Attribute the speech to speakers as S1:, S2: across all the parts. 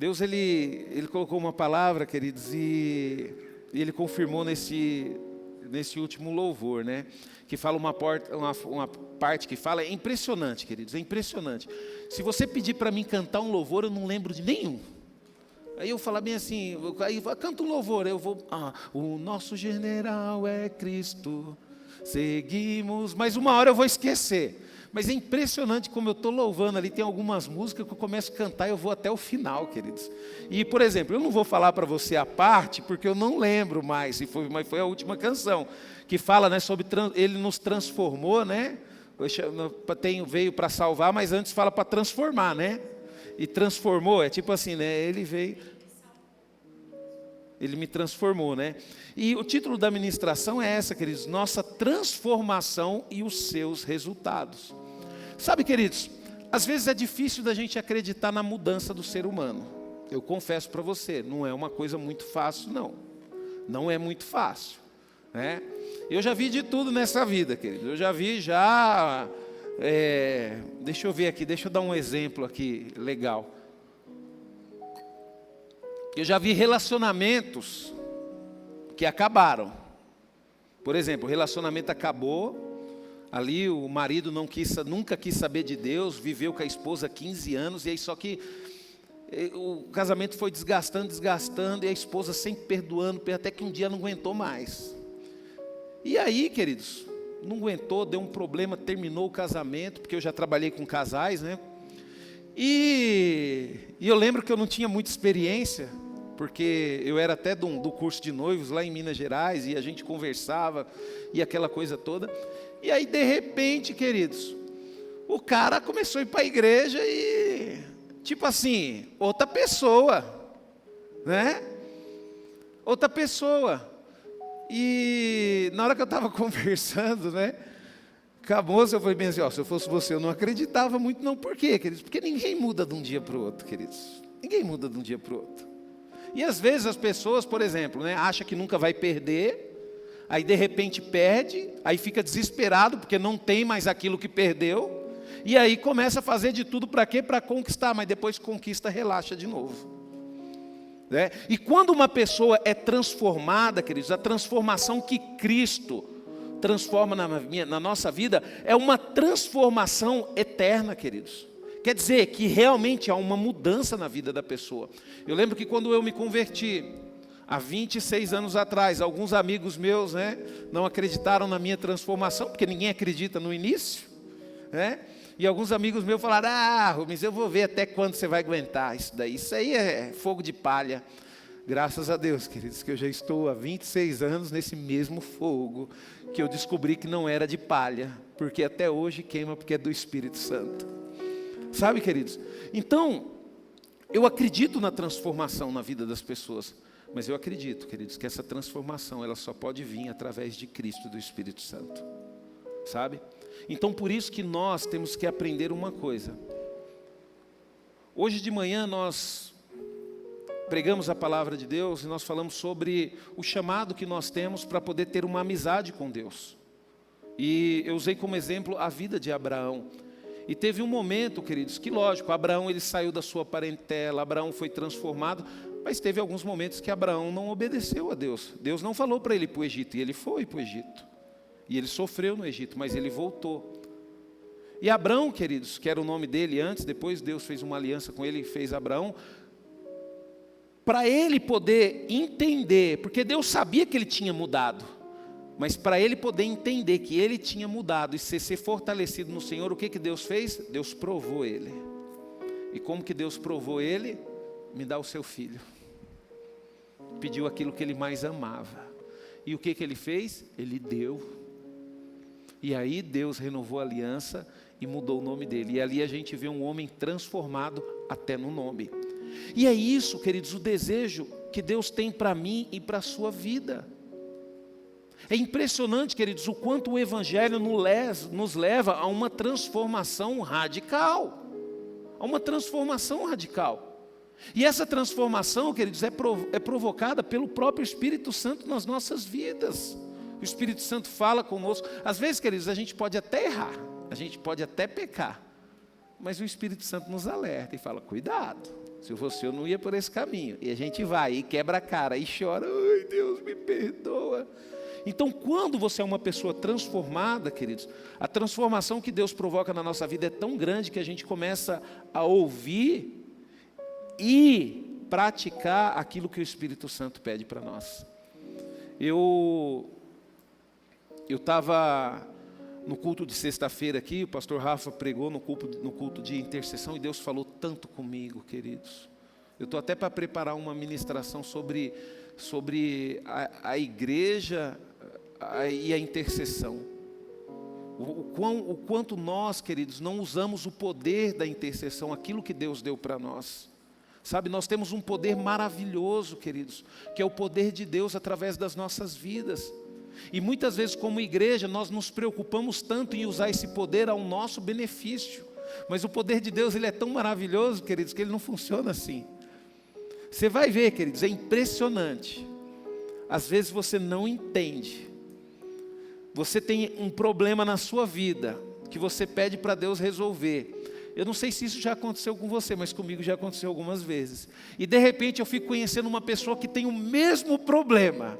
S1: Deus, ele colocou uma palavra, queridos, e ele confirmou nesse último louvor, né? Que fala uma parte que fala, é impressionante, queridos, é impressionante. Se você pedir para mim cantar um louvor, eu não lembro de nenhum. Aí eu falo bem assim, aí canta um louvor, eu vou, o nosso general é Cristo, seguimos, mas uma hora eu vou esquecer. Mas é impressionante como eu estou louvando ali, tem algumas músicas que eu começo a cantar e eu vou até o final, queridos. E, por exemplo, eu não vou falar para você a parte, porque eu não lembro mais, mas foi a última canção, que fala, né, sobre, ele nos transformou, né, veio para salvar, mas antes fala para transformar, né, e transformou, é tipo assim, né, ele veio, ele me transformou, né, e o título da ministração é essa, queridos, nossa transformação e os seus resultados. Sabe, queridos, às vezes é difícil da gente acreditar na mudança do ser humano. Eu confesso para você, não é uma coisa muito fácil, não. Não é muito fácil, né? Eu já vi de tudo nessa vida, queridos. Eu já vi, deixa eu ver aqui, deixa eu dar um exemplo aqui, legal. Eu já vi relacionamentos que acabaram. Por exemplo, o relacionamento acabou. Ali o marido nunca quis saber de Deus, viveu com a esposa 15 anos, e aí só que o casamento foi desgastando, e a esposa sempre perdoando, até que um dia não aguentou mais. E aí, queridos, não aguentou, deu um problema, terminou o casamento, porque eu já trabalhei com casais, né? E eu lembro que eu não tinha muita experiência, porque eu era até do curso de noivos lá em Minas Gerais, e a gente conversava, e aquela coisa toda. E aí, de repente, queridos, o cara começou a ir para a igreja e, tipo assim, outra pessoa, né? Outra pessoa. E na hora que eu estava conversando, né? Com a moça, eu falei bem assim, se eu fosse você, eu não acreditava muito não. Por quê, queridos? Porque ninguém muda de um dia para o outro, queridos. Ninguém muda de um dia para o outro. E às vezes as pessoas, por exemplo, né, acham que nunca vai perder, aí de repente perde, aí fica desesperado porque não tem mais aquilo que perdeu, e aí começa a fazer de tudo para quê? Para conquistar, mas depois conquista, relaxa de novo. Né? E quando uma pessoa é transformada, queridos, a transformação que Cristo transforma na nossa vida é uma transformação eterna, queridos. Quer dizer que realmente há uma mudança na vida da pessoa. Eu lembro que quando eu me converti, há 26 anos atrás, alguns amigos meus, né, não acreditaram na minha transformação, porque ninguém acredita no início, né? E alguns amigos meus falaram, Rubens, eu vou ver até quando você vai aguentar isso daí. Isso aí é fogo de palha. Graças a Deus, queridos, que eu já estou há 26 anos nesse mesmo fogo, que eu descobri que não era de palha, porque até hoje queima, porque é do Espírito Santo. Sabe, queridos? Então, eu acredito na transformação na vida das pessoas, mas eu acredito, queridos, que essa transformação ela só pode vir através de Cristo e do Espírito Santo. Sabe? Então, por isso que nós temos que aprender uma coisa. Hoje de manhã nós pregamos a palavra de Deus e nós falamos sobre o chamado que nós temos para poder ter uma amizade com Deus. E eu usei como exemplo a vida de Abraão. E teve um momento, queridos, que lógico, Abraão ele saiu da sua parentela, Abraão foi transformado, mas teve alguns momentos que Abraão não obedeceu a Deus. Deus não falou para ele ir para o Egito, e ele foi para o Egito. E ele sofreu no Egito, mas ele voltou. E Abraão, queridos, que era o nome dele antes, depois Deus fez uma aliança com ele e fez Abraão, para ele poder entender, porque Deus sabia que ele tinha mudado, mas para ele poder entender que ele tinha mudado e ser fortalecido no Senhor, o que Deus fez? Deus provou ele. E como que Deus provou ele? Me dá o seu filho. Pediu aquilo que ele mais amava. E o que ele fez? Ele deu. E aí Deus renovou a aliança e mudou o nome dele. E ali a gente vê um homem transformado até no nome. E é isso, queridos, o desejo que Deus tem para mim e para a sua vida. É impressionante, queridos, o quanto o Evangelho nos leva a uma transformação radical. A uma transformação radical. E essa transformação, queridos, é provocada pelo próprio Espírito Santo nas nossas vidas. O Espírito Santo fala conosco. Às vezes, queridos, a gente pode até errar, a gente pode até pecar, mas o Espírito Santo nos alerta e fala, cuidado, Se eu fosse eu, não ia por esse caminho. E a gente vai, e quebra a cara, e chora. Ai, Deus, me perdoa. Então, quando você é uma pessoa transformada, queridos, a transformação que Deus provoca na nossa vida é tão grande que a gente começa a ouvir e praticar aquilo que o Espírito Santo pede para nós. Eu estava no culto de sexta-feira aqui, o pastor Rafa pregou no culto de intercessão, e Deus falou tanto comigo, queridos. Eu estou até para preparar uma ministração sobre a igreja e a intercessão. O quanto nós, queridos, não usamos o poder da intercessão, aquilo que Deus deu para nós. Sabe, nós temos um poder maravilhoso, queridos, que é o poder de Deus através das nossas vidas. E muitas vezes, como igreja, nós nos preocupamos tanto em usar esse poder ao nosso benefício. Mas o poder de Deus, ele é tão maravilhoso, queridos, que ele não funciona assim. Você vai ver, queridos, é impressionante. Às vezes você não entende. Você tem um problema na sua vida, que você pede para Deus resolver. Eu não sei se isso já aconteceu com você, mas comigo já aconteceu algumas vezes. E de repente eu fico conhecendo uma pessoa que tem o mesmo problema.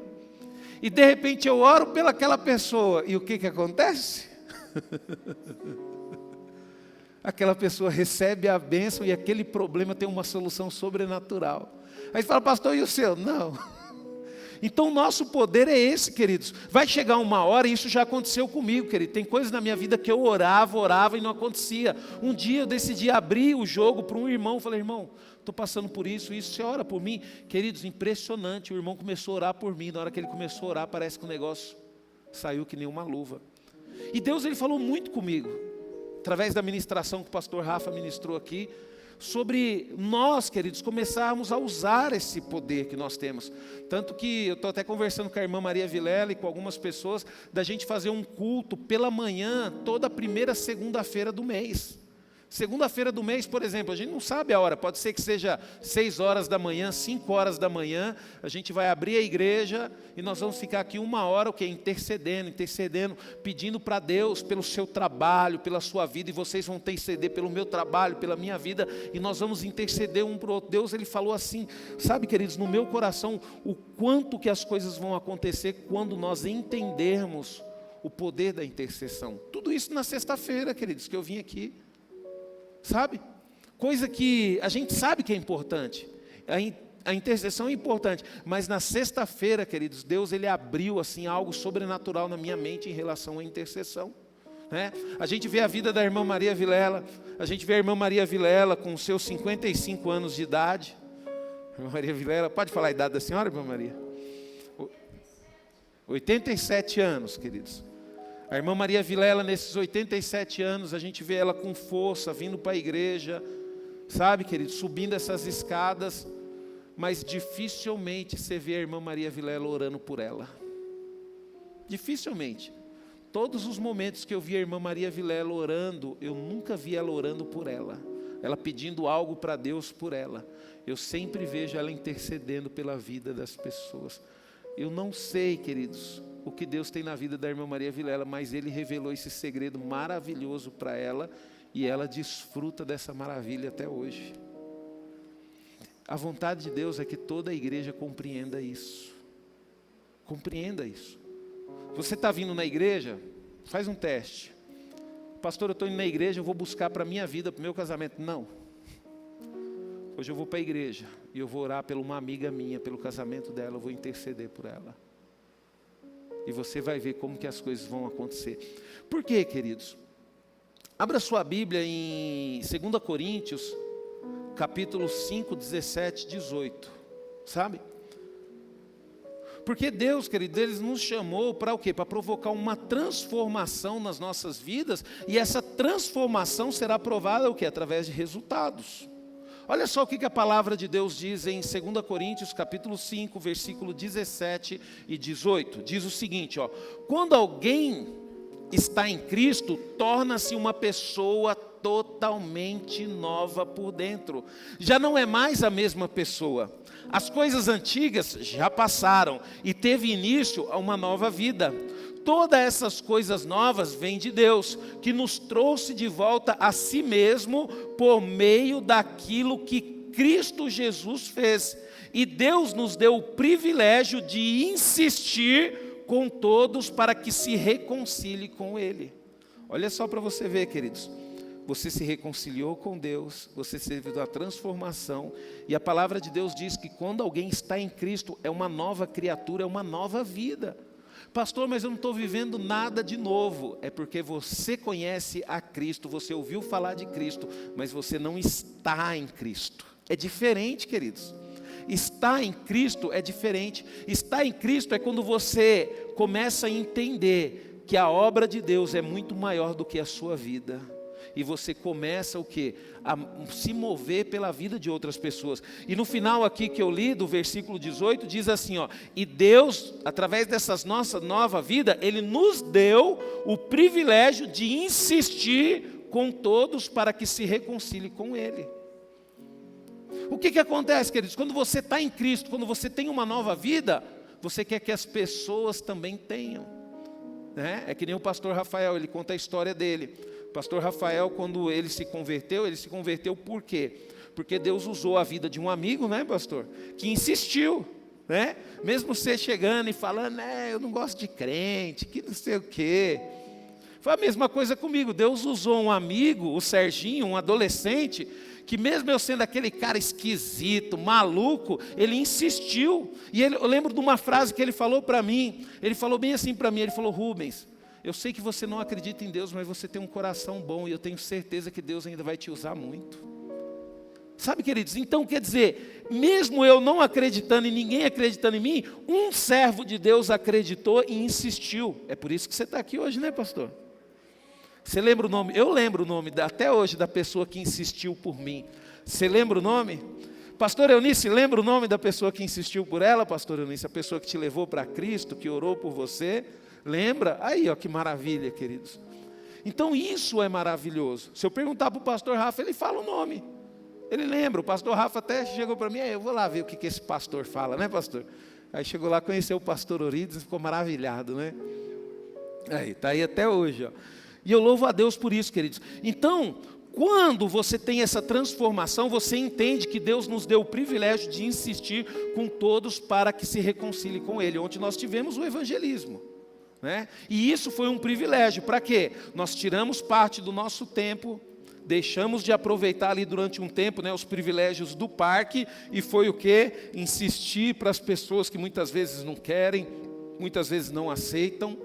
S1: E de repente eu oro pelaquela pessoa. E o que acontece? Aquela pessoa recebe a bênção e aquele problema tem uma solução sobrenatural. Aí você fala, pastor, e o seu? Não. Então o nosso poder é esse, queridos. Vai chegar uma hora, e isso já aconteceu comigo, querido. Tem coisas na minha vida que eu orava e não acontecia. Um dia eu decidi abrir o jogo para um irmão. Falei, irmão, estou passando por isso, você ora por mim? Queridos, impressionante, o irmão começou a orar por mim. Na hora que ele começou a orar, parece que o negócio saiu que nem uma luva. E Deus, ele falou muito comigo, através da ministração que o pastor Rafa ministrou aqui, sobre nós, queridos, começarmos a usar esse poder que nós temos. Tanto que eu estou até conversando com a irmã Maria Vilela e com algumas pessoas, da gente fazer um culto pela manhã, toda a primeira segunda-feira do mês. Segunda-feira do mês, por exemplo, a gente não sabe a hora, pode ser que seja 6 horas da manhã, 5 horas da manhã, a gente vai abrir a igreja e nós vamos ficar aqui 1 hora, o quê? Intercedendo, pedindo para Deus pelo seu trabalho, pela sua vida, e vocês vão interceder pelo meu trabalho, pela minha vida, e nós vamos interceder um para o outro. Deus, ele falou assim, sabe, queridos, no meu coração, o quanto que as coisas vão acontecer quando nós entendermos o poder da intercessão. Tudo isso na sexta-feira, queridos, que eu vim aqui. Sabe? Coisa que a gente sabe que é importante. A intercessão é importante. Mas na sexta-feira, queridos, Deus, ele abriu assim algo sobrenatural na minha mente em relação à intercessão. Né? A gente vê a vida da irmã Maria Vilela. A gente vê a irmã Maria Vilela com seus 55 anos de idade. Irmã Maria Vilela, pode falar a idade da senhora, irmã Maria? 87 anos, queridos. A irmã Maria Vilela, nesses 87 anos, a gente vê ela com força, vindo para a igreja, sabe, querido, subindo essas escadas, mas dificilmente você vê a irmã Maria Vilela orando por ela. Dificilmente. Todos os momentos que eu vi a irmã Maria Vilela orando, eu nunca vi ela orando por ela, ela pedindo algo para Deus por ela. Eu sempre vejo ela intercedendo pela vida das pessoas. Eu não sei, queridos, o que Deus tem na vida da irmã Maria Vilela, mas Ele revelou esse segredo maravilhoso para ela, e ela desfruta dessa maravilha até hoje. A vontade de Deus é que toda a igreja compreenda isso. Compreenda isso. Você está vindo na igreja? Faz um teste. Pastor, eu estou indo na igreja, eu vou buscar para a minha vida, para o meu casamento. Não. Hoje eu vou para a igreja e eu vou orar por uma amiga minha, pelo casamento dela, eu vou interceder por ela. E você vai ver como que as coisas vão acontecer. Por quê, queridos? Abra sua Bíblia em 2 Coríntios, capítulo 5, 17, 18. Sabe? Porque Deus, queridos, Ele nos chamou para o quê? Para provocar uma transformação nas nossas vidas. E essa transformação será provada o quê? Através de resultados. Olha só o que a palavra de Deus diz em 2 Coríntios, capítulo 5, versículo 17 e 18. Diz o seguinte, ó: quando alguém está em Cristo, torna-se uma pessoa totalmente nova por dentro. Já não é mais a mesma pessoa. As coisas antigas já passaram e teve início a uma nova vida. Todas essas coisas novas vêm de Deus, que nos trouxe de volta a si mesmo por meio daquilo que Cristo Jesus fez. E Deus nos deu o privilégio de insistir com todos para que se reconcilie com Ele. Olha só para você ver, queridos. Você se reconciliou com Deus, você teve uma transformação, e a palavra de Deus diz que quando alguém está em Cristo, é uma nova criatura, é uma nova vida. Pastor, mas eu não estou vivendo nada de novo. É porque você conhece a Cristo, você ouviu falar de Cristo, mas você não está em Cristo. É diferente, queridos. Estar em Cristo é diferente. Estar em Cristo é quando você começa a entender que a obra de Deus é muito maior do que a sua vida. E você começa o quê? A se mover pela vida de outras pessoas. E no final aqui que eu li, do versículo 18, diz assim, ó: e Deus, através dessa nossa nova vida, Ele nos deu o privilégio de insistir com todos para que se reconcilie com Ele. O que acontece, queridos? Quando você está em Cristo, quando você tem uma nova vida, você quer que as pessoas também tenham, né? É que nem o pastor Rafael, ele conta a história dele. Pastor Rafael, quando ele se converteu por quê? Porque Deus usou a vida de um amigo, né, pastor? Que insistiu, né? Mesmo você chegando e falando, eu não gosto de crente, que não sei o quê. Foi a mesma coisa comigo. Deus usou um amigo, o Serginho, um adolescente, que mesmo eu sendo aquele cara esquisito, maluco, ele insistiu. E eu lembro de uma frase que ele falou para mim. Ele falou bem assim para mim, ele falou: Rubens, eu sei que você não acredita em Deus, mas você tem um coração bom, e eu tenho certeza que Deus ainda vai te usar muito. Sabe, queridos, então quer dizer, mesmo eu não acreditando e ninguém acreditando em mim, um servo de Deus acreditou e insistiu. É por isso que você está aqui hoje, né, pastor? Você lembra o nome? Eu lembro o nome até hoje da pessoa que insistiu por mim. Você lembra o nome? Pastor Eunice, lembra o nome da pessoa que insistiu por ela, pastor Eunice? A pessoa que te levou para Cristo, que orou por você. Lembra? Aí, ó, que maravilha, queridos. Então isso é maravilhoso. Se eu perguntar para o pastor Rafa, ele fala o nome. Ele lembra. O pastor Rafa até chegou para mim, eu vou lá ver o que esse pastor fala, né, pastor? Aí chegou lá, conheceu o pastor Orides e ficou maravilhado, né? Aí, está aí até hoje, ó. E eu louvo a Deus por isso, queridos. Então, quando você tem essa transformação, você entende que Deus nos deu o privilégio de insistir com todos para que se reconcilie com Ele. Onde nós tivemos o evangelismo, né? E isso foi um privilégio. Para quê? Nós tiramos parte do nosso tempo, deixamos de aproveitar ali durante um tempo, né, os privilégios do parque, e foi o quê? Insistir para as pessoas que muitas vezes não querem, muitas vezes não aceitam,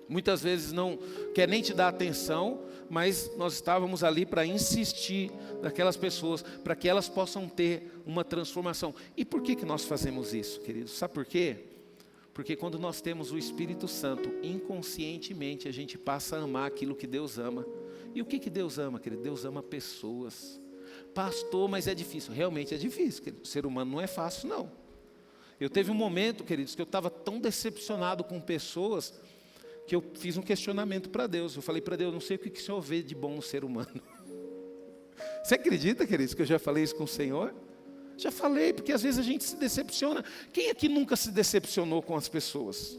S1: muitas vezes não quer nem te dar atenção, mas nós estávamos ali para insistir naquelas pessoas, para que elas possam ter uma transformação. E por que nós fazemos isso, queridos? Sabe por quê? Porque quando nós temos o Espírito Santo, inconscientemente a gente passa a amar aquilo que Deus ama. E o que Deus ama, querido? Deus ama pessoas. Pastor, mas é difícil. Realmente é difícil, querido. O ser humano não é fácil, não. Eu teve um momento, queridos, que eu estava tão decepcionado com pessoas, que eu fiz um questionamento para Deus. Eu falei para Deus, não sei o que o Senhor vê de bom no ser humano. Você acredita, queridos, que eu já falei isso com o Senhor? Já falei, porque às vezes a gente se decepciona. Quem aqui nunca se decepcionou com as pessoas?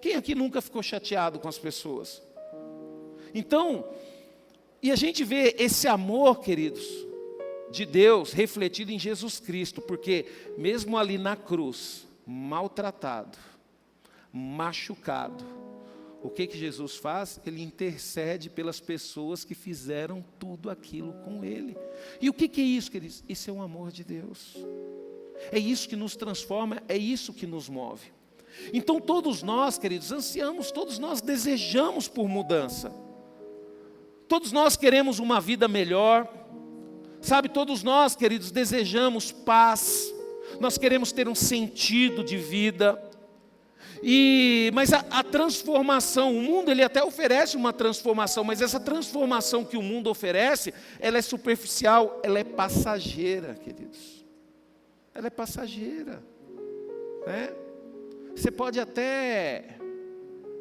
S1: Quem aqui nunca ficou chateado com as pessoas? Então, e a gente vê esse amor, queridos, de Deus refletido em Jesus Cristo, porque mesmo ali na cruz, maltratado, machucado, o que Jesus faz? Ele intercede pelas pessoas que fizeram tudo aquilo com Ele. E o que é isso, queridos? Isso é o amor de Deus. É isso que nos transforma, é isso que nos move. Então todos nós, queridos, ansiamos, todos nós desejamos por mudança. Todos nós queremos uma vida melhor. Sabe, todos nós, queridos, desejamos paz. Nós queremos ter um sentido de vida. Mas a transformação, o mundo ele até oferece uma transformação, mas essa transformação que o mundo oferece, ela é superficial, ela é passageira, queridos. Ela é passageira, né? Você pode até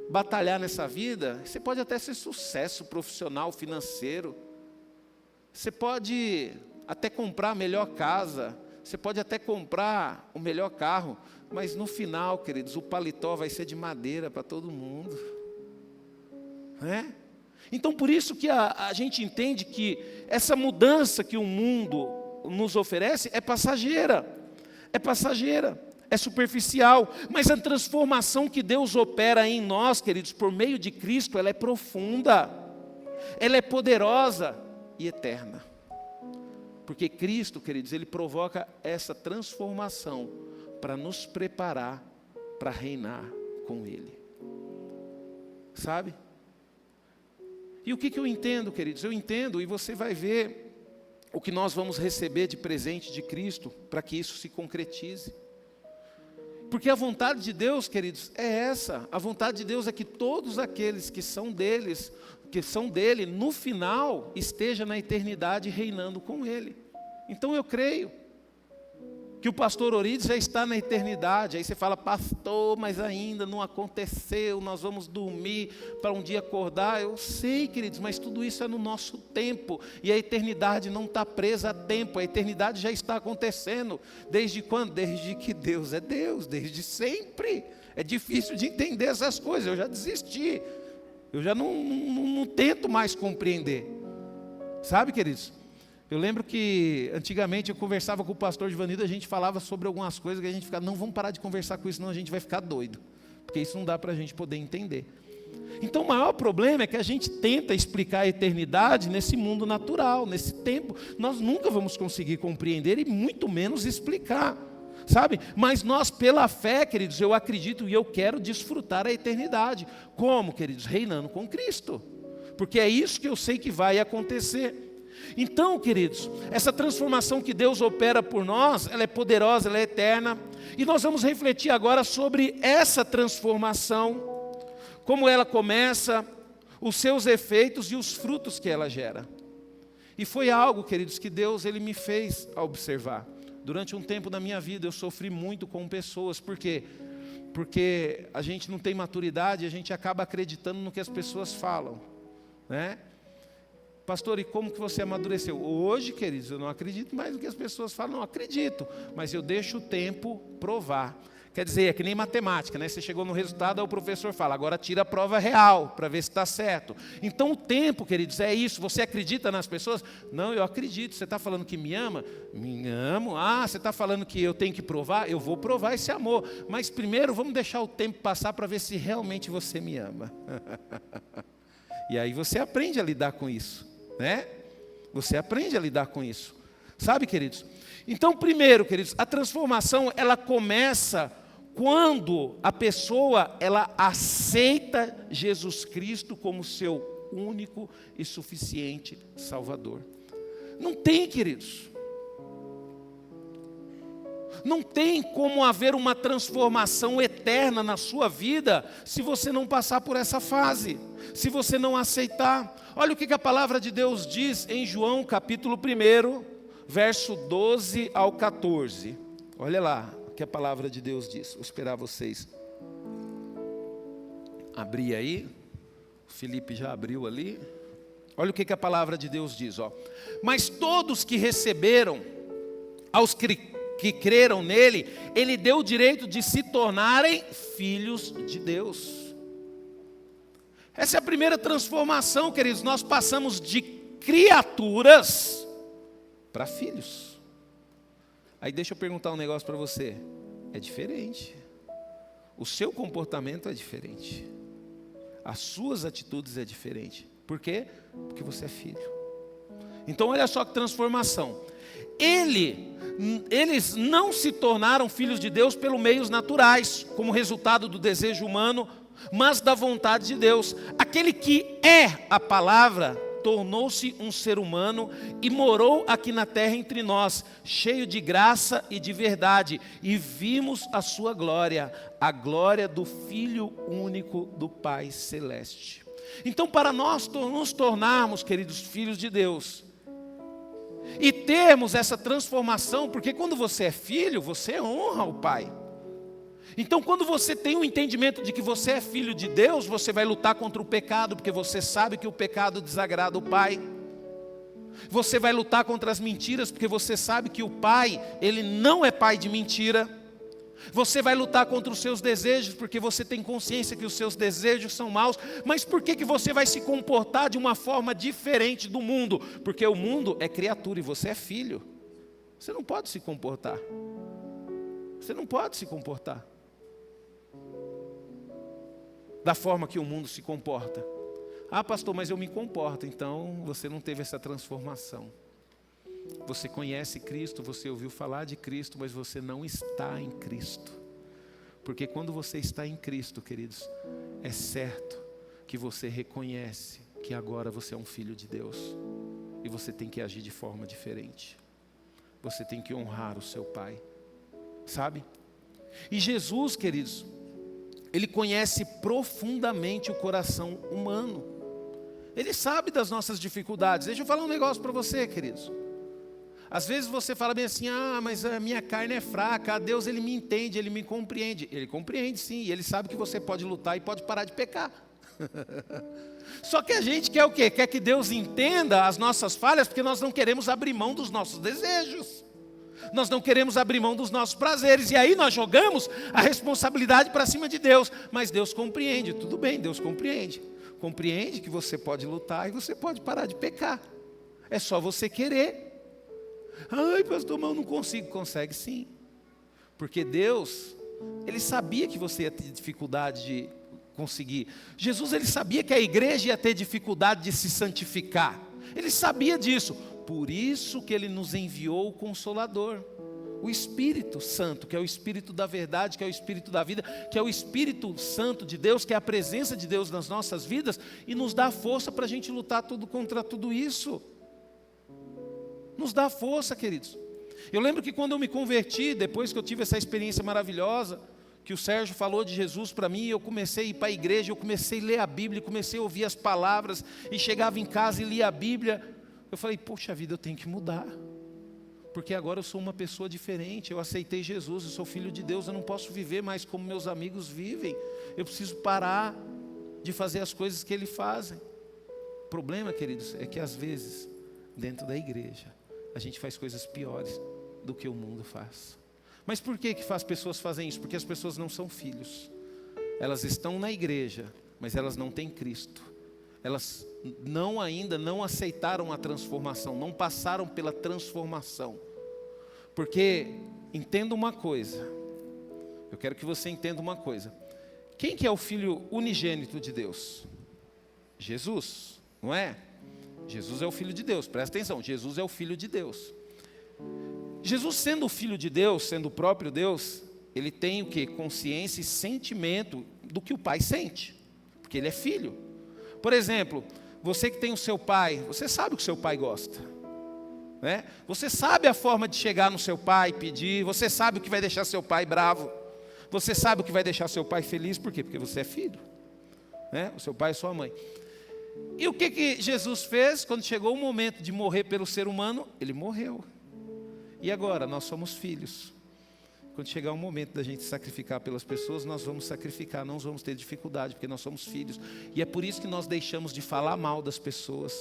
S1: batalhar nessa vida, você pode até ser sucesso profissional, financeiro, você pode até comprar a melhor casa, você pode até comprar o melhor carro, mas no final, queridos, o paletó vai ser de madeira para todo mundo, né? Então por isso que a gente entende que essa mudança que o mundo nos oferece é passageira, é superficial, mas a transformação que Deus opera em nós, queridos, por meio de Cristo, ela é profunda, ela é poderosa e eterna. Porque Cristo, queridos, Ele provoca essa transformação para nos preparar para reinar com Ele. Sabe? E o que eu entendo, queridos? Eu entendo, e você vai ver o que nós vamos receber de presente de Cristo, para que isso se concretize. Porque a vontade de Deus, queridos, é essa. A vontade de Deus é que todos aqueles que são dele, no final, esteja na eternidade reinando com Ele. Então eu creio que o pastor Orides já está na eternidade. Aí você fala, pastor, mas ainda não aconteceu, nós vamos dormir para um dia acordar. Eu sei, queridos, mas tudo isso é no nosso tempo. E a eternidade não está presa a tempo, a eternidade já está acontecendo. Desde quando? Desde que Deus é Deus, desde sempre. É difícil de entender essas coisas, eu já desisti. Eu já não tento mais compreender. Sabe, queridos? Eu lembro que antigamente eu conversava com o pastor Givanildo, a gente falava sobre algumas coisas que a gente ficava, não, vamos parar de conversar com isso, senão a gente vai ficar doido. Porque isso não dá para a gente poder entender. Então o maior problema é que a gente tenta explicar a eternidade nesse mundo natural, nesse tempo. Nós nunca vamos conseguir compreender e muito menos explicar. Sabe? Mas nós pela fé, queridos, eu acredito e eu quero desfrutar a eternidade. Como, queridos? Reinando com Cristo. Porque é isso que eu sei que vai acontecer. Então, queridos, essa transformação que Deus opera por nós, ela é poderosa, ela é eterna. E nós vamos refletir agora sobre essa transformação, como ela começa, os seus efeitos e os frutos que ela gera. E foi algo, queridos, que Deus ele me fez observar. Durante um tempo da minha vida eu sofri muito com pessoas. Por quê? Porque a gente não tem maturidade e a gente acaba acreditando no que as pessoas falam, né? Pastor, e como que você amadureceu? Hoje, queridos, eu não acredito mais no que as pessoas falam. Não, acredito, mas eu deixo o tempo provar. Quer dizer, é que nem matemática, né? Você chegou no resultado, aí o professor fala, agora tira a prova real, para ver se está certo. Então o tempo, queridos, é isso. Você acredita nas pessoas? Não, eu acredito. Você está falando que me ama? Me amo. Ah, você está falando que eu tenho que provar? Eu vou provar esse amor. Mas primeiro vamos deixar o tempo passar para ver se realmente você me ama. E aí você aprende a lidar com isso, né? Você aprende a lidar com isso. Sabe, queridos? Então, primeiro, queridos, a transformação, ela começa quando a pessoa, ela aceita Jesus Cristo como seu único e suficiente Salvador. Não tem, queridos. Não tem como haver uma transformação eterna na sua vida se você não passar por essa fase, se você não aceitar. Olha o que a palavra de Deus diz em João capítulo 1, verso 12 ao 14. Olha lá o que a palavra de Deus diz. Vou esperar vocês abrir aí. O Felipe já abriu ali. Olha o que a palavra de Deus diz, ó. Mas todos que receberam, aos que creram nele, ele deu o direito de se tornarem filhos de Deus. Essa é a primeira transformação, queridos. Nós passamos de criaturas para filhos. Aí deixa eu perguntar um negócio para você. É diferente. O seu comportamento é diferente. As suas atitudes é diferente. Por quê? Porque você é filho. Então olha só que transformação. Eles não se tornaram filhos de Deus pelos meios naturais, como resultado do desejo humano, mas da vontade de Deus. Aquele que é a palavra tornou-se um ser humano e morou aqui na terra entre nós, cheio de graça e de verdade, e vimos a sua glória, a glória do Filho único do Pai Celeste. Então, para nós nos tornarmos, queridos, filhos de Deus, e termos essa transformação, porque quando você é filho, você honra o Pai. Então, quando você tem o entendimento de que você é filho de Deus, você vai lutar contra o pecado, porque você sabe que o pecado desagrada o Pai. Você vai lutar contra as mentiras, porque você sabe que o Pai, ele não é pai de mentira. Você vai lutar contra os seus desejos, porque você tem consciência que os seus desejos são maus. Mas por que você vai se comportar de uma forma diferente do mundo? Porque o mundo é criatura e você é filho. Você não pode se comportar. Você não pode se comportar da forma que o mundo se comporta. Ah, pastor, mas eu me comporto. Então você não teve essa transformação. Você conhece Cristo, você ouviu falar de Cristo, mas você não está em Cristo. Porque quando você está em Cristo, queridos, é certo que você reconhece que agora você é um filho de Deus. E você tem que agir de forma diferente. Você tem que honrar o seu Pai. Sabe? E Jesus, queridos, Ele conhece profundamente o coração humano. Ele sabe das nossas dificuldades. Deixa eu falar um negócio para você, queridos. Às vezes você fala bem assim, mas a minha carne é fraca, Deus Ele me entende, Ele me compreende. Ele compreende sim, e Ele sabe que você pode lutar e pode parar de pecar. Só que a gente quer o quê? Quer que Deus entenda as nossas falhas, porque nós não queremos abrir mão dos nossos desejos. Nós não queremos abrir mão dos nossos prazeres. E aí nós jogamos a responsabilidade para cima de Deus. Mas Deus compreende, tudo bem, Deus compreende. Compreende que você pode lutar e você pode parar de pecar. É só você querer. Ai, pastor, mas eu não consigo. Consegue sim. Porque Deus, Ele sabia que você ia ter dificuldade de conseguir. Jesus, Ele sabia que a igreja ia ter dificuldade de se santificar. Ele sabia disso. Por isso que Ele nos enviou o Consolador. O Espírito Santo, que é o Espírito da verdade, que é o Espírito da vida, que é o Espírito Santo de Deus, que é a presença de Deus nas nossas vidas, e nos dá força para a gente lutar contra tudo isso. Nos dá força, queridos. Eu lembro que quando eu me converti, depois que eu tive essa experiência maravilhosa, que o Sérgio falou de Jesus para mim, eu comecei a ir para a igreja, eu comecei a ler a Bíblia, comecei a ouvir as palavras, e chegava em casa e lia a Bíblia. Eu falei, poxa vida, eu tenho que mudar. Porque agora eu sou uma pessoa diferente, eu aceitei Jesus, eu sou filho de Deus, eu não posso viver mais como meus amigos vivem. Eu preciso parar de fazer as coisas que eles fazem. O problema, queridos, é que às vezes, dentro da igreja, a gente faz coisas piores do que o mundo faz. Mas por que as pessoas fazem isso? Porque as pessoas não são filhos. Elas estão na igreja, mas elas não têm Cristo. Elas ainda não aceitaram a transformação, não passaram pela transformação. Porque, entenda uma coisa, eu quero que você entenda uma coisa. Quem que é o Filho unigênito de Deus? Jesus, não é? Jesus é o Filho de Deus, presta atenção, Jesus é o Filho de Deus. Jesus sendo o Filho de Deus, sendo o próprio Deus, Ele tem o quê? Consciência e sentimento do que o Pai sente, porque Ele é Filho. Por exemplo, você que tem o seu pai, você sabe o que o seu pai gosta, né? Você sabe a forma de chegar no seu pai e pedir, você sabe o que vai deixar seu pai bravo, você sabe o que vai deixar seu pai feliz, por quê? Porque você é filho, né? O seu pai e sua mãe. E o que Jesus fez quando chegou o momento de morrer pelo ser humano? Ele morreu. E agora, nós somos filhos. Quando chegar o momento da gente sacrificar pelas pessoas, nós vamos sacrificar, não vamos ter dificuldade, porque nós somos filhos. E é por isso que nós deixamos de falar mal das pessoas.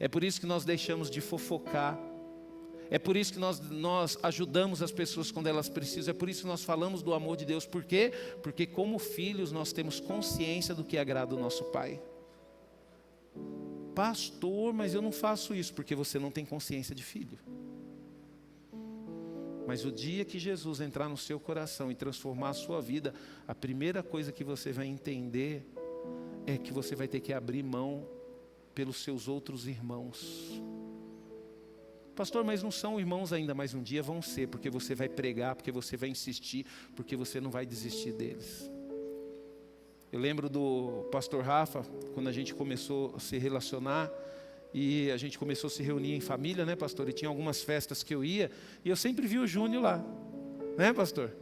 S1: É por isso que nós deixamos de fofocar. É por isso que nós ajudamos as pessoas quando elas precisam. É por isso que nós falamos do amor de Deus. Por quê? Porque como filhos nós temos consciência do que agrada o nosso Pai. Pastor, mas eu não faço isso, porque você não tem consciência de filho. Mas o dia que Jesus entrar no seu coração e transformar a sua vida, a primeira coisa que você vai entender é que você vai ter que abrir mão pelos seus outros irmãos. Pastor, mas não são irmãos ainda, mas um dia vão ser, porque você vai pregar, porque você vai insistir, porque você não vai desistir deles. Eu lembro do pastor Rafa, quando a gente começou a se relacionar, e a gente começou a se reunir em família, né, pastor? E tinha algumas festas que eu ia, e eu sempre vi o Júnior lá, né, pastor?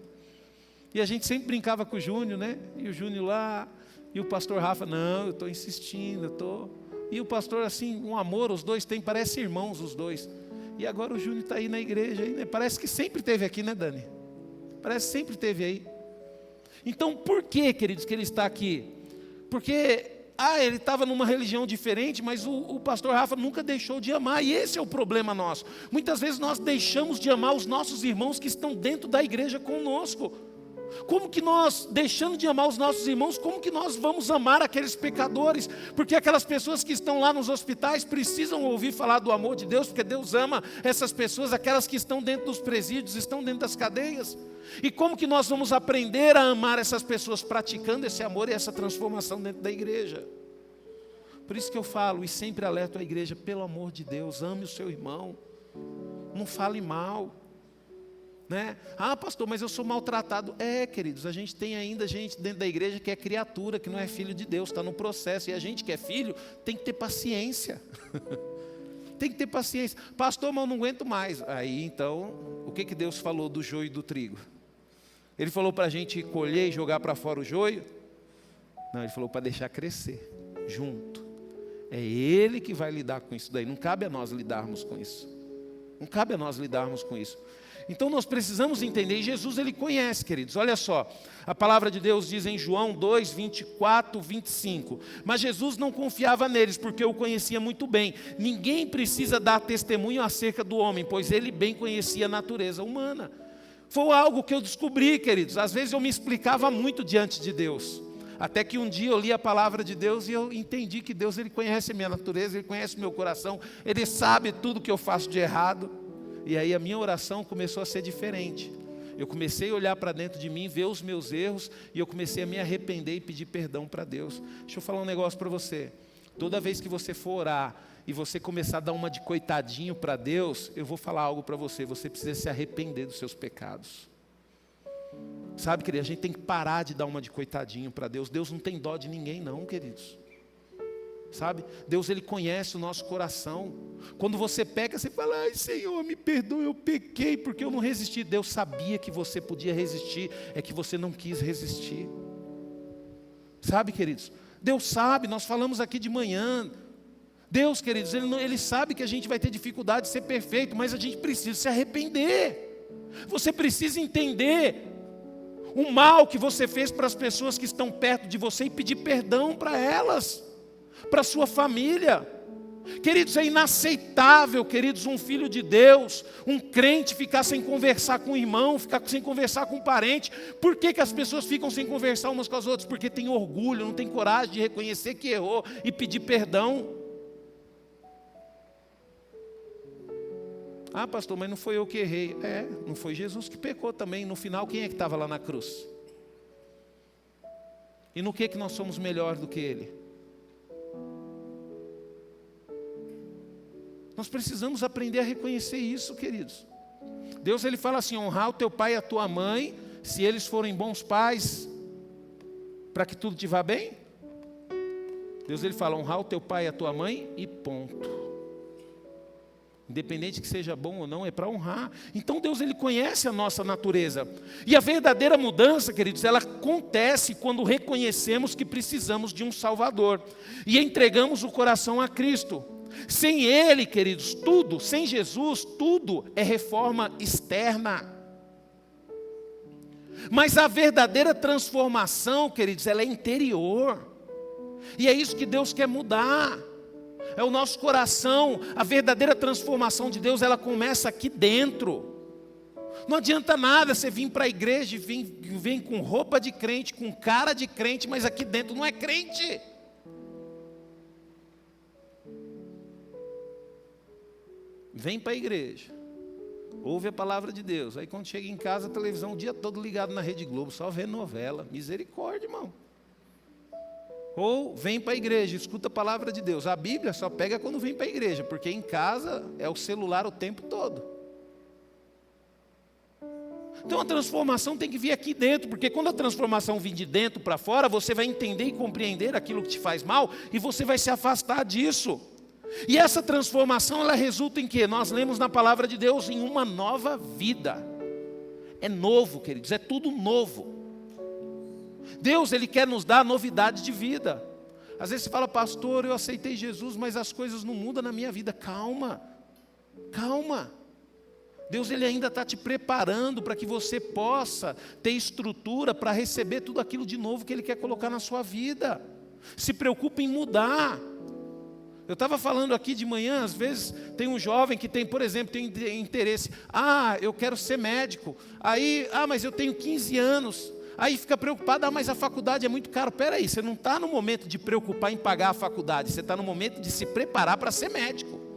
S1: E a gente sempre brincava com o Júnior, né? E o Júnior lá, e o pastor Rafa, não, eu estou insistindo, E o pastor, assim, um amor, os dois têm, parece irmãos os dois. E agora o Júnior está aí na igreja, aí, né? Parece que sempre esteve aqui, né, Dani? Parece que sempre esteve aí. Então, por que, queridos, que ele está aqui? Porque ele estava numa religião diferente, mas o pastor Rafa nunca deixou de amar, e esse é o problema nosso. Muitas vezes nós deixamos de amar os nossos irmãos que estão dentro da igreja conosco. Como que nós, deixando de amar os nossos irmãos, como que nós vamos amar aqueles pecadores? Porque aquelas pessoas que estão lá nos hospitais precisam ouvir falar do amor de Deus, porque Deus ama essas pessoas, aquelas que estão dentro dos presídios, estão dentro das cadeias. E como que nós vamos aprender a amar essas pessoas? Praticando esse amor e essa transformação dentro da igreja. Por isso que eu falo e sempre alerto a igreja, pelo amor de Deus, ame o seu irmão, não fale mal. Né? Ah, pastor, mas eu sou maltratado. Queridos, a gente tem ainda gente dentro da igreja que é criatura, que não é filho de Deus, está no processo. E a gente que é filho tem que ter paciência. Tem que ter paciência. Pastor, mas eu não aguento mais. Aí então, o que Deus falou do joio e do trigo? Ele falou para a gente colher e jogar para fora o joio? Não, ele falou para deixar crescer, junto. É Ele que vai lidar com isso daí. Não cabe a nós lidarmos com isso. Não cabe a nós lidarmos com isso. Então nós precisamos entender, e Jesus ele conhece, queridos, olha só, a palavra de Deus diz em João 2, 24, 25, mas Jesus não confiava neles, porque o conhecia muito bem. Ninguém precisa dar testemunho acerca do homem, pois ele bem conhecia a natureza humana. Foi algo que eu descobri, queridos, às vezes eu me explicava muito diante de Deus, até que um dia eu li a palavra de Deus e eu entendi que Deus ele conhece a minha natureza, Ele conhece o meu coração, Ele sabe tudo que eu faço de errado. E aí a minha oração começou a ser diferente. Eu comecei a olhar para dentro de mim, ver os meus erros, e eu comecei a me arrepender e pedir perdão para Deus. Deixa eu falar um negócio para você. Toda vez que você for orar e você começar a dar uma de coitadinho para Deus, eu vou falar algo para você. Você precisa se arrepender dos seus pecados. Sabe, querido, a gente tem que parar de dar uma de coitadinho para Deus. Deus não tem dó de ninguém não, queridos. Sabe, Deus ele conhece o nosso coração. Quando você peca, você fala, ai Senhor, me perdoa, eu pequei porque eu não resisti. Deus sabia que você podia resistir, é que você não quis resistir. Sabe, queridos, Deus sabe, nós falamos aqui de manhã. Deus, queridos, ele sabe que a gente vai ter dificuldade de ser perfeito, mas a gente precisa se arrepender. Você precisa entender o mal que você fez para as pessoas que estão perto de você e pedir perdão para elas, para a sua família. Queridos, é inaceitável, queridos, um filho de Deus, um crente ficar sem conversar com o irmão, ficar sem conversar com o parente. Por que as pessoas ficam sem conversar umas com as outras? Porque tem orgulho, não tem coragem de reconhecer que errou e pedir perdão. Ah, pastor, mas não foi eu que errei. Não foi Jesus que pecou também. No final, quem é que estava lá na cruz? E no que nós somos melhores do que Ele? Nós precisamos aprender a reconhecer isso, queridos. Deus ele fala assim, honrar o teu pai e a tua mãe, se eles forem bons pais, para que tudo te vá bem. Deus ele fala, honrar o teu pai e a tua mãe e ponto. Independente que seja bom ou não, é para honrar. Então Deus ele conhece a nossa natureza. E a verdadeira mudança, queridos, ela acontece quando reconhecemos que precisamos de um Salvador. E entregamos o coração a Cristo. Sem Ele, queridos, tudo, sem Jesus, tudo é reforma externa. Mas a verdadeira transformação, queridos, ela é interior. E é isso que Deus quer mudar. É o nosso coração. A verdadeira transformação de Deus, ela começa aqui dentro. Não adianta nada você vir para a igreja e vem com roupa de crente, com cara de crente, mas aqui dentro não é crente. Vem para a igreja, ouve a palavra de Deus. Aí quando chega em casa, a televisão o dia todo ligado na Rede Globo, só vendo novela. Misericórdia, irmão. Ou vem para a igreja, escuta a palavra de Deus. A Bíblia só pega quando vem para a igreja, porque em casa é o celular o tempo todo. Então a transformação tem que vir aqui dentro, porque quando a transformação vir de dentro para fora, você vai entender e compreender aquilo que te faz mal, e você vai se afastar disso. E essa transformação, ela resulta em quê? Nós lemos na palavra de Deus em uma nova vida. É novo, queridos, é tudo novo. Deus, Ele quer nos dar novidade de vida. Às vezes você fala, pastor, eu aceitei Jesus, mas as coisas não mudam na minha vida. Calma, calma. Deus, Ele ainda está te preparando para que você possa ter estrutura para receber tudo aquilo de novo que Ele quer colocar na sua vida. Se preocupe em mudar. Eu estava falando aqui de manhã, às vezes tem um jovem que tem, por exemplo, tem interesse. Eu quero ser médico. Aí, mas eu tenho 15 anos. Aí fica preocupado, mas a faculdade é muito caro. Peraí, você não está no momento de preocupar em pagar a faculdade, você está no momento de se preparar para ser médico.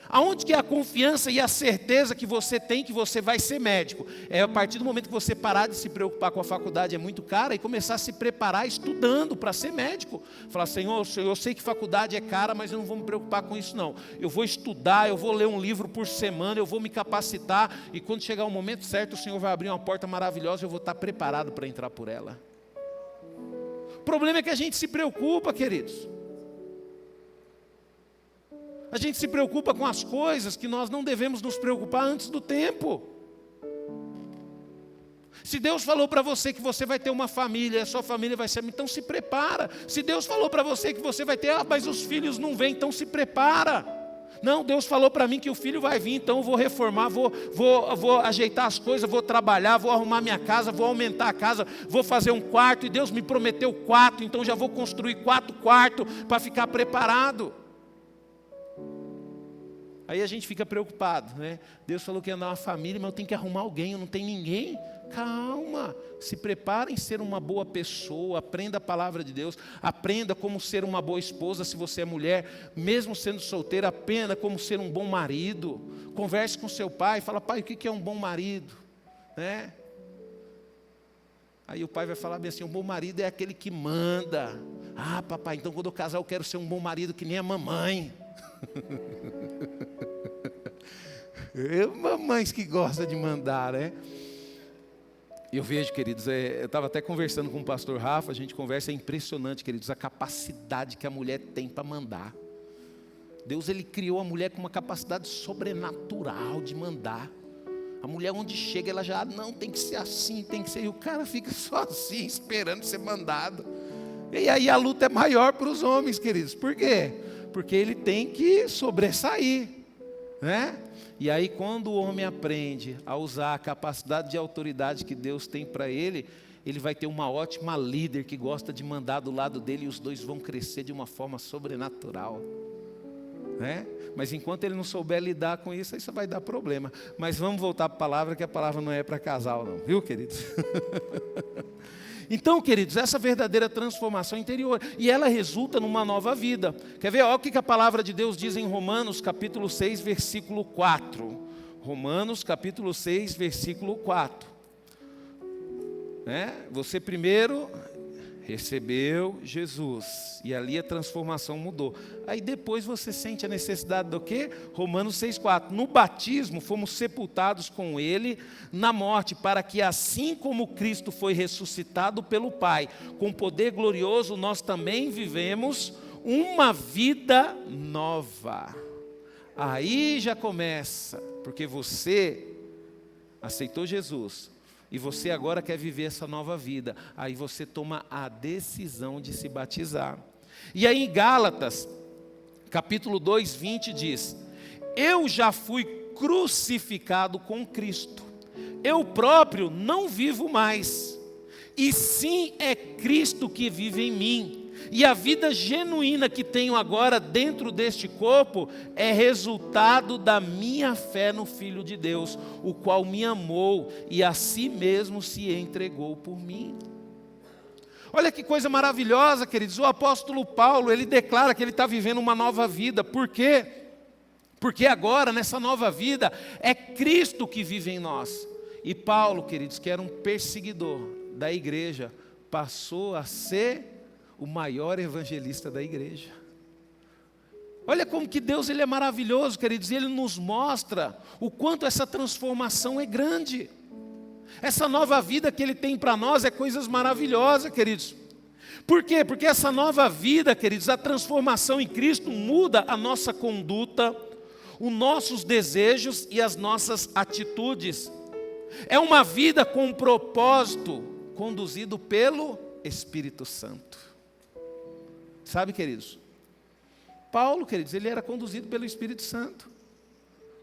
S1: Aonde que é a confiança e a certeza que você tem que você vai ser médico? É a partir do momento que você parar de se preocupar com a faculdade é muito cara e começar a se preparar estudando para ser médico. Falar, Senhor, eu sei que faculdade é cara, mas eu não vou me preocupar com isso não. Eu vou estudar, eu vou ler um livro por semana, eu vou me capacitar e quando chegar o momento certo, o Senhor vai abrir uma porta maravilhosa e eu vou estar preparado para entrar por ela. O problema é que a gente se preocupa, queridos. A gente se preocupa com as coisas que nós não devemos nos preocupar antes do tempo. Se Deus falou para você que você vai ter uma família, a sua família vai ser, então se prepara. Se Deus falou para você que você vai ter, mas os filhos não vêm, então se prepara. Não, Deus falou para mim que o filho vai vir, então eu vou reformar, vou ajeitar as coisas, vou trabalhar, vou arrumar minha casa, vou aumentar a casa, vou fazer um quarto, e Deus me prometeu 4, então já vou construir 4 quartos para ficar preparado. Aí a gente fica preocupado, né? Deus falou que ia dar uma família, mas eu tenho que arrumar alguém, eu não tenho ninguém. Calma, se prepara em ser uma boa pessoa, aprenda a palavra de Deus, aprenda como ser uma boa esposa se você é mulher, mesmo sendo solteira, aprenda como ser um bom marido. Converse com seu pai, fala, pai, o que é um bom marido? Né? Aí o pai vai falar bem assim, um bom marido é aquele que manda. Ah, papai, então quando eu casar eu quero ser um bom marido que nem a mamãe. Mamães que gostam de mandar, né? Eu vejo, queridos, eu estava até conversando com o pastor Rafa, a gente conversa, é impressionante, queridos, a capacidade que a mulher tem para mandar. Deus, ele criou a mulher com uma capacidade sobrenatural de mandar. A mulher onde chega, ela já, não, tem que ser assim, tem que ser, e o cara fica só assim, esperando ser mandado. E aí a luta é maior para os homens, queridos, por quê? Porque ele tem que sobressair, né? E aí quando o homem aprende a usar a capacidade de autoridade que Deus tem para ele, ele vai ter uma ótima líder que gosta de mandar do lado dele e os dois vão crescer de uma forma sobrenatural, né? Mas enquanto ele não souber lidar com isso, isso vai dar problema. Mas vamos voltar para a palavra, que a palavra não é para casal não, viu, queridos? Então, queridos, essa verdadeira transformação interior, e ela resulta numa nova vida. Quer ver? Olha o que a palavra de Deus diz em Romanos capítulo 6, versículo 4. Romanos capítulo 6, versículo 4. Você primeiro recebeu Jesus, e ali a transformação mudou. Aí depois você sente a necessidade do quê? Romanos 6,4. No batismo fomos sepultados com ele na morte, para que assim como Cristo foi ressuscitado pelo Pai, com poder glorioso, nós também vivemos uma vida nova. Aí já começa, porque você aceitou Jesus, e você agora quer viver essa nova vida. Aí você toma a decisão de se batizar. E aí em Gálatas, capítulo 2, 20 diz, eu já fui crucificado com Cristo. Eu próprio não vivo mais. E sim é Cristo que vive em mim. E a vida genuína que tenho agora dentro deste corpo é resultado da minha fé no Filho de Deus, o qual me amou e a si mesmo se entregou por mim. Olha que coisa maravilhosa, queridos. O apóstolo Paulo, ele declara que ele está vivendo uma nova vida. Por quê? Porque agora, nessa nova vida, é Cristo que vive em nós. E Paulo, queridos, que era um perseguidor da igreja, passou a ser o maior evangelista da igreja. Olha como que Deus, ele é maravilhoso, queridos, e ele nos mostra o quanto essa transformação é grande. Essa nova vida que ele tem para nós é coisas maravilhosas, queridos. Por quê? Porque essa nova vida, queridos, a transformação em Cristo muda a nossa conduta, os nossos desejos e as nossas atitudes. É uma vida com um propósito, conduzido pelo Espírito Santo. Sabe, queridos? Paulo, queridos, ele era conduzido pelo Espírito Santo.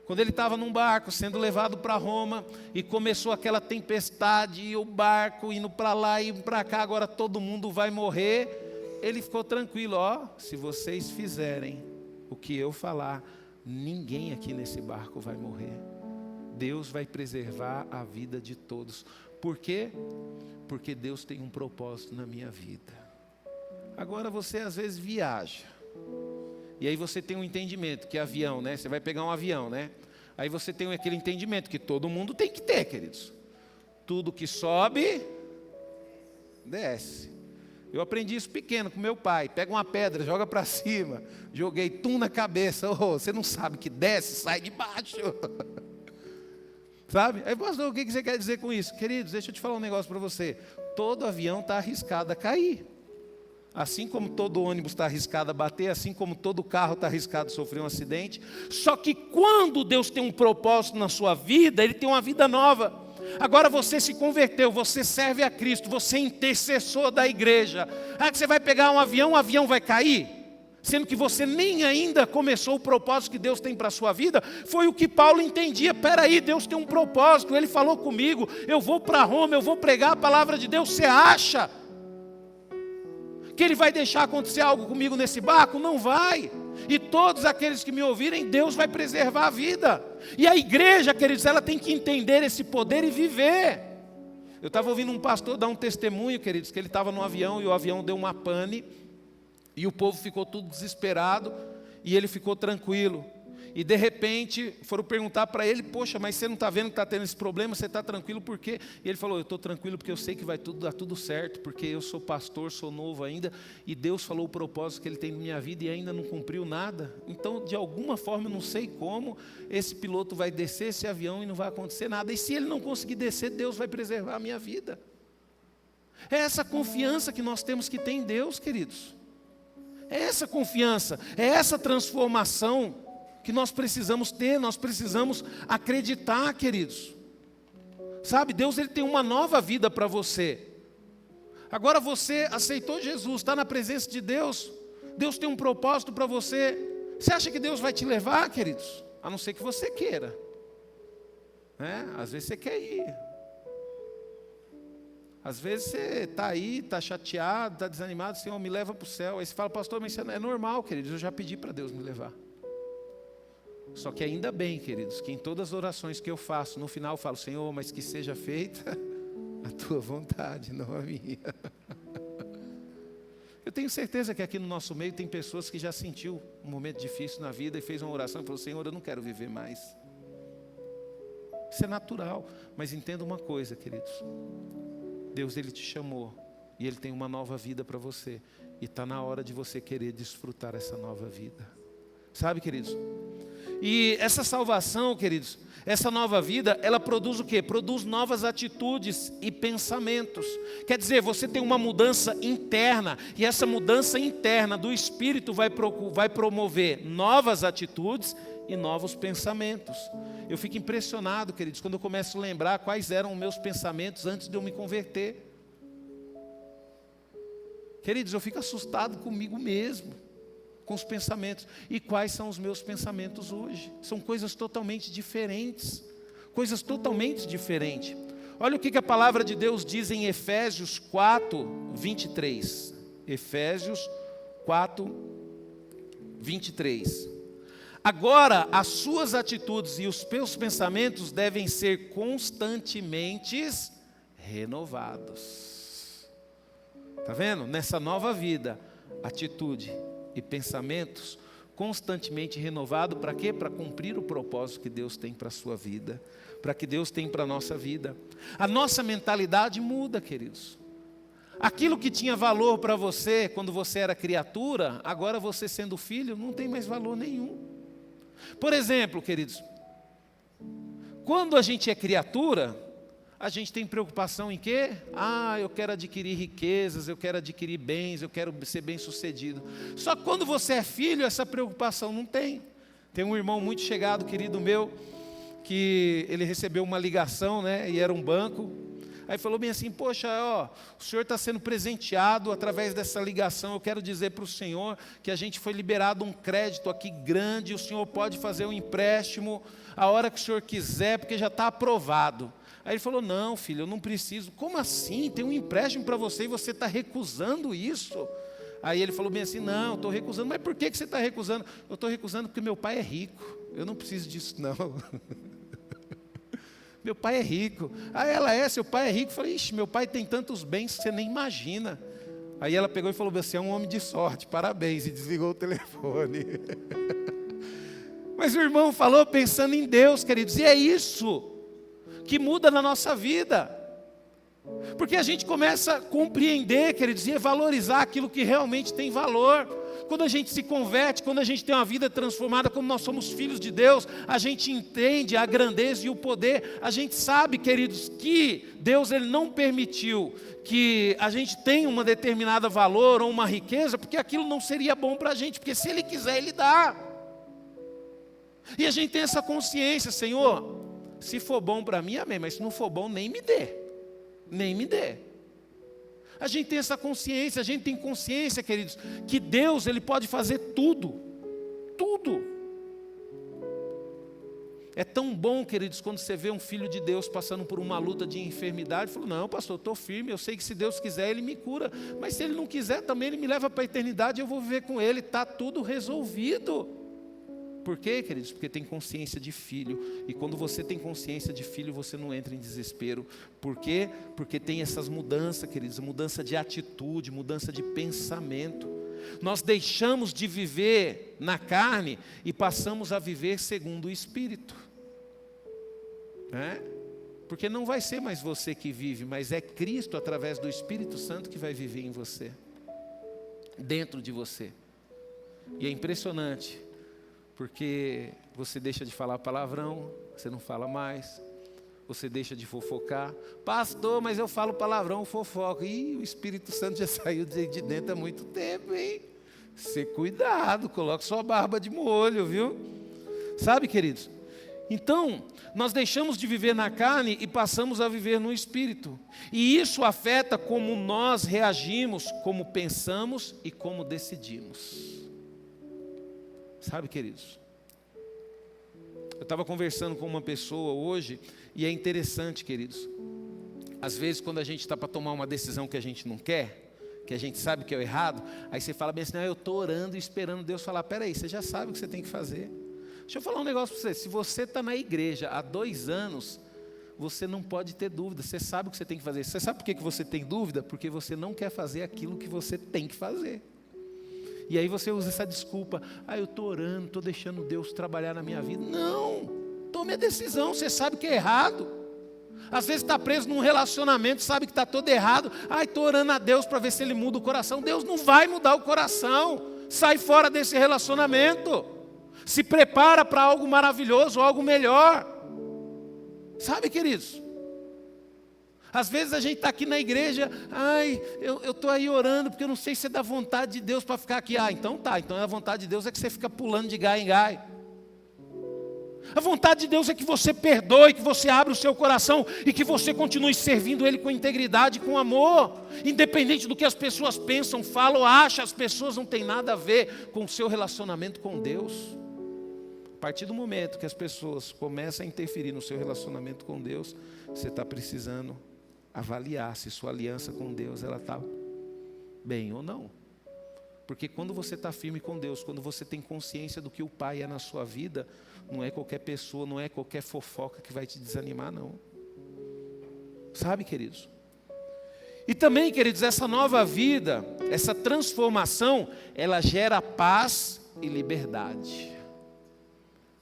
S1: Quando ele estava num barco, sendo levado para Roma, e começou aquela tempestade, e o barco indo para lá e para cá, agora todo mundo vai morrer, ele ficou tranquilo, se vocês fizerem o que eu falar, ninguém aqui nesse barco vai morrer. Deus vai preservar a vida de todos. Por quê? Porque Deus tem um propósito na minha vida. Agora você às vezes viaja. E aí você tem um entendimento que avião, né? Você vai pegar um avião, né? Aí você tem aquele entendimento que todo mundo tem que ter, queridos. Tudo que sobe, desce. Eu aprendi isso pequeno com meu pai. Pega uma pedra, joga para cima. Joguei tum na cabeça. Oh, você não sabe que desce, sai de baixo. Sabe? Aí, pastor, o que você quer dizer com isso? Queridos, deixa eu te falar um negócio para você. Todo avião está arriscado a cair. Assim como todo ônibus está arriscado a bater, assim como todo carro está arriscado a sofrer um acidente. Só que quando Deus tem um propósito na sua vida, Ele tem uma vida nova. Agora você se converteu, você serve a Cristo, você é intercessor da igreja. Aí você vai pegar um avião, o avião vai cair? Sendo que você nem ainda começou o propósito que Deus tem para a sua vida. Foi o que Paulo entendia. Peraí, Deus tem um propósito, Ele falou comigo, eu vou para Roma, eu vou pregar a palavra de Deus. Você acha que Ele vai deixar acontecer algo comigo nesse barco? Não vai. E todos aqueles que me ouvirem, Deus vai preservar a vida. E a igreja, queridos, ela tem que entender esse poder e viver. Eu estava ouvindo um pastor dar um testemunho, queridos, que ele estava no avião e o avião deu uma pane. E o povo ficou tudo desesperado e ele ficou tranquilo. E de repente foram perguntar para ele: poxa, mas você não está vendo que está tendo esse problema? Você está tranquilo por quê? E ele falou: eu estou tranquilo porque eu sei que vai dar tudo certo, porque eu sou pastor, sou novo ainda, e Deus falou o propósito que Ele tem na minha vida e ainda não cumpriu nada. Então, de alguma forma, eu não sei como, esse piloto vai descer esse avião e não vai acontecer nada. E se ele não conseguir descer, Deus vai preservar a minha vida. É essa confiança que nós temos que ter em Deus, queridos. É essa confiança, é essa transformação que nós precisamos ter, nós precisamos acreditar, queridos. Sabe, Deus Ele tem uma nova vida para você. Agora você aceitou Jesus, está na presença de Deus. Deus tem um propósito para você. Você acha que Deus vai te levar, queridos? A não ser que você queira. Às vezes você quer ir. Às vezes você está aí, está chateado, está desanimado, Senhor, me leva para o céu. Aí você fala: pastor, mas isso é normal, queridos, eu já pedi para Deus me levar. Só que ainda bem, queridos, que em todas as orações que eu faço, no final eu falo: Senhor, mas que seja feita a Tua vontade, não a minha. Eu tenho certeza que aqui no nosso meio tem pessoas que já sentiu um momento difícil na vida e fez uma oração e falou: Senhor, eu não quero viver mais. Isso é natural, mas entenda uma coisa, queridos. Deus, Ele te chamou e Ele tem uma nova vida para você. E está na hora de você querer desfrutar essa nova vida. Sabe, queridos? E essa salvação, queridos, essa nova vida, ela produz o quê? Produz novas atitudes e pensamentos. Quer dizer, você tem uma mudança interna. E essa mudança interna do Espírito vai promover novas atitudes e novos pensamentos. Eu fico impressionado, queridos, quando eu começo a lembrar quais eram os meus pensamentos antes de eu me converter. Queridos, eu fico assustado comigo mesmo, com os pensamentos. E quais são os meus pensamentos hoje? São coisas totalmente diferentes. Coisas totalmente diferentes. Olha o que a palavra de Deus diz em Efésios 4, 23. Efésios 4, 23. Agora, as suas atitudes e os seus pensamentos devem ser constantemente renovados. Está vendo? Nessa nova vida, atitude e pensamentos constantemente renovados. Para quê? Para cumprir o propósito que Deus tem para a sua vida. Para que Deus tem para a nossa vida. A nossa mentalidade muda, queridos. Aquilo que tinha valor para você quando você era criatura, agora você sendo filho, não tem mais valor nenhum. Por exemplo, queridos, quando a gente é criatura, a gente tem preocupação em quê? Eu quero adquirir riquezas, eu quero adquirir bens, eu quero ser bem sucedido. Só que quando você é filho, essa preocupação não tem. Tem um irmão muito chegado, querido meu, que ele recebeu uma ligação, e era um banco. Aí falou bem assim: poxa, o senhor está sendo presenteado através dessa ligação. Eu quero dizer para o senhor que a gente foi liberado um crédito aqui grande. O senhor pode fazer um empréstimo a hora que o senhor quiser, porque já está aprovado. Aí ele falou: não, filho, eu não preciso. Como assim? Tem um empréstimo para você e você está recusando isso? Aí ele falou bem assim: não, estou recusando. Mas por que você está recusando? Eu estou recusando porque meu pai é rico. Eu não preciso disso, não. Meu pai é rico. Ah, ela é, seu pai é rico. Eu falei, ixi, meu pai tem tantos bens que você nem imagina. Aí ela pegou e falou, você é um homem de sorte, parabéns, e desligou o telefone. Mas o irmão falou pensando em Deus, queridos, e é isso que muda na nossa vida. Porque a gente começa a compreender, queridos, e a valorizar aquilo que realmente tem valor. Quando a gente se converte, quando a gente tem uma vida transformada, como nós somos filhos de Deus, a gente entende a grandeza e o poder. A gente sabe, queridos, que Deus ele não permitiu que a gente tenha uma determinada valor ou uma riqueza, porque aquilo não seria bom para a gente, porque se Ele quiser, Ele dá. E a gente tem essa consciência, Senhor, se for bom para mim, amém, mas se não for bom, nem me dê. Nem me dê. A gente tem essa consciência, a gente tem consciência, queridos, que Deus, Ele pode fazer tudo. Tudo. É tão bom, queridos, quando você vê um filho de Deus passando por uma luta de enfermidade, fala, não, pastor, eu estou firme, eu sei que se Deus quiser, Ele me cura. Mas se Ele não quiser, também Ele me leva para a eternidade, eu vou viver com Ele, está tudo resolvido. Por quê, queridos? Porque tem consciência de filho. E quando você tem consciência de filho, você não entra em desespero. Por quê? Porque tem essas mudanças, queridos. Mudança de atitude, mudança de pensamento. Nós deixamos de viver na carne e passamos a viver segundo o Espírito. Porque não vai ser mais você que vive, mas é Cristo através do Espírito Santo que vai viver em você. Dentro de você. E é impressionante. Porque você deixa de falar palavrão, você não fala mais, você deixa de fofocar. Pastor, mas eu falo palavrão, fofoca. Ih, o Espírito Santo já saiu de dentro há muito tempo, hein? Você cuidado, coloque sua barba de molho, viu? Sabe, queridos? Então, nós deixamos de viver na carne e passamos a viver no Espírito. E isso afeta como nós reagimos, como pensamos e como decidimos. Sabe, queridos, eu estava conversando com uma pessoa hoje, e é interessante, queridos, às vezes quando a gente está para tomar uma decisão que a gente não quer, que a gente sabe que é o errado, aí você fala bem assim, não, eu estou orando e esperando Deus falar, peraí, você já sabe o que você tem que fazer. Deixa eu falar um negócio para você, se você está na igreja há 2 anos, você não pode ter dúvida, você sabe o que você tem que fazer. Você sabe por que você tem dúvida? Porque você não quer fazer aquilo que você tem que fazer. E aí você usa essa desculpa, eu estou orando, estou deixando Deus trabalhar na minha vida. Não, tome a decisão, você sabe que é errado. Às vezes está preso num relacionamento, sabe que está todo errado. Estou orando a Deus para ver se Ele muda o coração. Deus não vai mudar o coração. Sai fora desse relacionamento. Se prepara para algo maravilhoso, algo melhor. Sabe, queridos? Às vezes a gente está aqui na igreja, eu estou aí orando, porque eu não sei se é da vontade de Deus para ficar aqui. Então tá, então a vontade de Deus é que você fica pulando de gai em gai. A vontade de Deus é que você perdoe, que você abra o seu coração e que você continue servindo Ele com integridade, com amor. Independente do que as pessoas pensam, falam ou acham, as pessoas não têm nada a ver com o seu relacionamento com Deus. A partir do momento que as pessoas começam a interferir no seu relacionamento com Deus, você está precisando avaliar se sua aliança com Deus ela está bem ou não. Porque quando você está firme com Deus, quando você tem consciência do que o Pai é na sua vida, não é qualquer pessoa, não é qualquer fofoca que vai te desanimar, não. Sabe, queridos? E também, queridos, essa nova vida, essa transformação, ela gera paz e liberdade.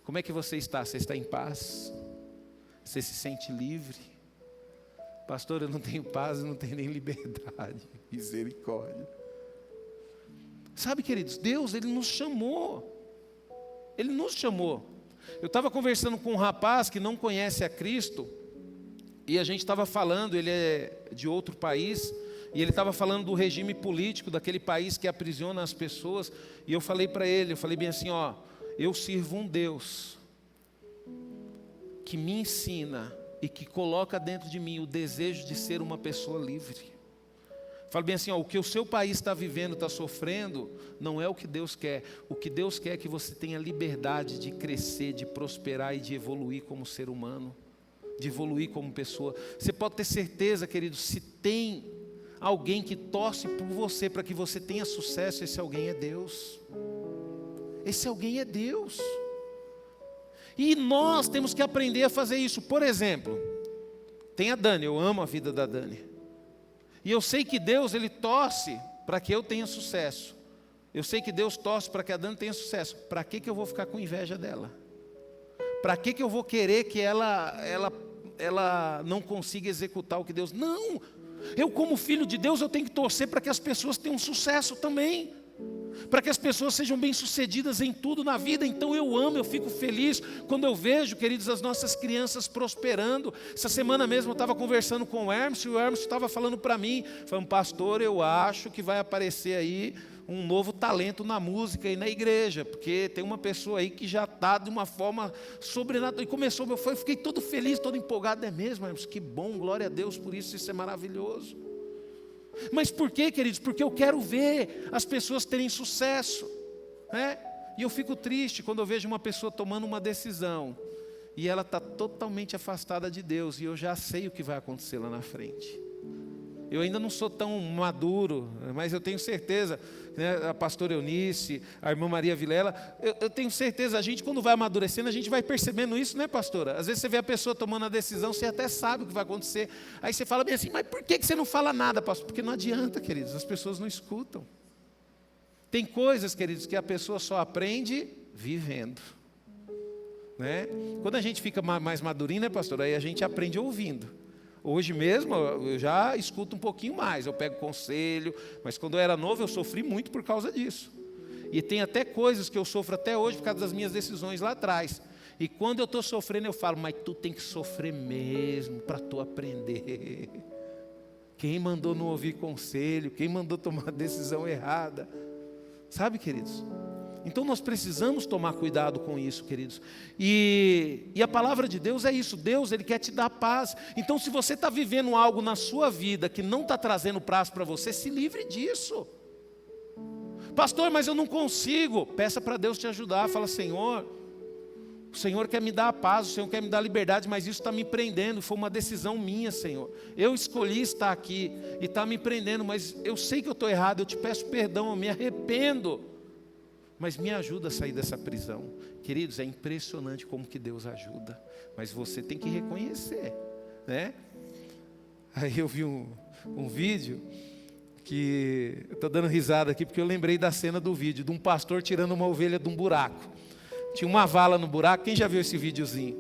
S1: Como é que você está? Você está em paz? Você se sente livre? Pastor, eu não tenho paz, eu não tenho nem liberdade. Misericórdia. Sabe, queridos, Deus, Ele nos chamou. Ele nos chamou. Eu estava conversando com um rapaz que não conhece a Cristo, e a gente estava falando, ele é de outro país, e ele estava falando do regime político daquele país que aprisiona as pessoas, e eu falei para ele, eu falei bem assim, eu sirvo um Deus que me ensina e que coloca dentro de mim o desejo de ser uma pessoa livre. Falo bem assim, o que o seu país está vivendo, está sofrendo, não é o que Deus quer. O que Deus quer é que você tenha liberdade de crescer, de prosperar e de evoluir como ser humano, de evoluir como pessoa. Você pode ter certeza, querido, se tem alguém que torce por você para que você tenha sucesso, esse alguém é Deus. Esse alguém é Deus. E nós temos que aprender a fazer isso. Por exemplo, tem a Dani, eu amo a vida da Dani. E eu sei que Deus, Ele torce para que eu tenha sucesso. Eu sei que Deus torce para que a Dani tenha sucesso. Para que eu vou ficar com inveja dela? Para que eu vou querer que ela não consiga executar o que Deus... Não! Eu, como filho de Deus, eu tenho que torcer para que as pessoas tenham sucesso também. Para que as pessoas sejam bem-sucedidas em tudo na vida. Então eu amo, eu fico feliz quando eu vejo, queridos, as nossas crianças prosperando. Essa semana mesmo eu estava conversando com o Hermes, e o Hermes estava falando para mim, falando, pastor, eu acho que vai aparecer aí um novo talento na música e na igreja, porque tem uma pessoa aí que já está de uma forma sobrenatural. E começou, eu fiquei todo feliz, todo empolgado. É mesmo, Hermes? Que bom, glória a Deus por isso, isso é maravilhoso. Mas por quê, queridos? Porque eu quero ver as pessoas terem sucesso, né? E eu fico triste quando eu vejo uma pessoa tomando uma decisão e ela está totalmente afastada de Deus, e eu já sei o que vai acontecer lá na frente. Eu ainda não sou tão maduro, mas eu tenho certeza, né, a pastora Eunice, a irmã Maria Vilela, eu tenho certeza, a gente quando vai amadurecendo, a gente vai percebendo isso, né, pastora? Às vezes você vê a pessoa tomando a decisão, você até sabe o que vai acontecer, aí você fala bem assim, mas por que você não fala nada, pastor? Porque não adianta, queridos, as pessoas não escutam. Tem coisas, queridos, que a pessoa só aprende vivendo, né? Quando a gente fica mais madurinho, né, pastor? Aí a gente aprende ouvindo. Hoje mesmo eu já escuto um pouquinho mais, eu pego conselho, mas quando eu era novo eu sofri muito por causa disso. E tem até coisas que eu sofro até hoje por causa das minhas decisões lá atrás. E quando eu estou sofrendo eu falo, mas tu tem que sofrer mesmo para tu aprender. Quem mandou não ouvir conselho, quem mandou tomar a decisão errada? Sabe, queridos? Então nós precisamos tomar cuidado com isso, queridos. E a palavra de Deus é isso. Deus, Ele quer te dar paz. Então se você está vivendo algo na sua vida que não está trazendo paz para você, se livre disso. Pastor, mas eu não consigo. Peça para Deus te ajudar. Fala, Senhor, o Senhor quer me dar a paz, o Senhor quer me dar a liberdade, mas isso está me prendendo. Foi uma decisão minha, Senhor. Eu escolhi estar aqui e está me prendendo, mas eu sei que eu estou errado. Eu te peço perdão, eu me arrependo. Mas me ajuda a sair dessa prisão. Queridos, é impressionante como que Deus ajuda. Mas você tem que reconhecer, né? Aí eu vi um vídeo que... eu estou dando risada aqui porque eu lembrei da cena do vídeo, de um pastor tirando uma ovelha de um buraco. Tinha uma vala no buraco, quem já viu esse videozinho?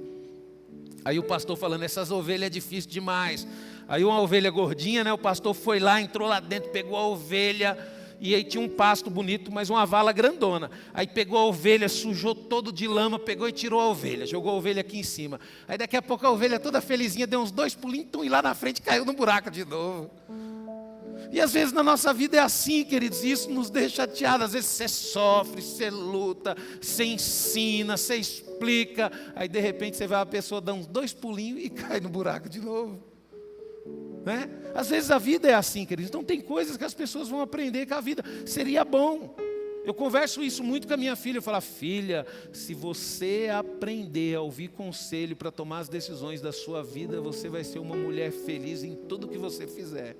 S1: Aí o pastor falando, essas ovelhas é difícil demais. Aí uma ovelha gordinha, né? O pastor foi lá, entrou lá dentro, pegou a ovelha... E aí tinha um pasto bonito, mas uma vala grandona. Aí pegou a ovelha, sujou todo de lama, pegou e tirou a ovelha, jogou a ovelha aqui em cima. Aí daqui a pouco a ovelha toda felizinha, deu uns 2 pulinhos, e lá na frente caiu no buraco de novo. E às vezes na nossa vida é assim, queridos, e isso nos deixa chateados. Às vezes você sofre, você luta, você ensina, você explica. Aí de repente você vê a pessoa dar uns 2 pulinhos e cai no buraco de novo. Né? Às vezes a vida é assim, queridos. Então tem coisas que as pessoas vão aprender com a vida. Seria bom. Eu converso isso muito com a minha filha. Eu falo, filha, se você aprender a ouvir conselho para tomar as decisões da sua vida, você vai ser uma mulher feliz em tudo que você fizer.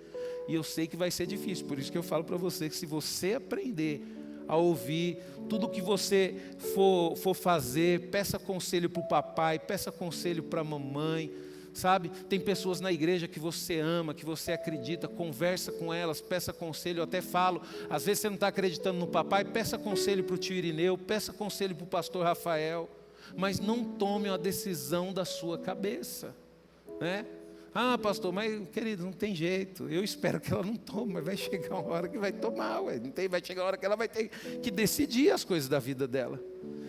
S1: E eu sei que vai ser difícil. Por isso que eu falo para você que se você aprender a ouvir tudo que você for fazer, peça conselho para o papai, peça conselho para a mamãe. Sabe, tem pessoas na igreja que você ama, que você acredita, conversa com elas, peça conselho. Eu até falo, às vezes você não está acreditando no papai, peça conselho para o tio Irineu, peça conselho para o pastor Rafael, mas não tome uma decisão da sua cabeça, né? Ah, pastor, mas querido, não tem jeito, eu espero que ela não tome, mas vai chegar uma hora que vai tomar, vai chegar uma hora que ela vai ter que decidir as coisas da vida dela.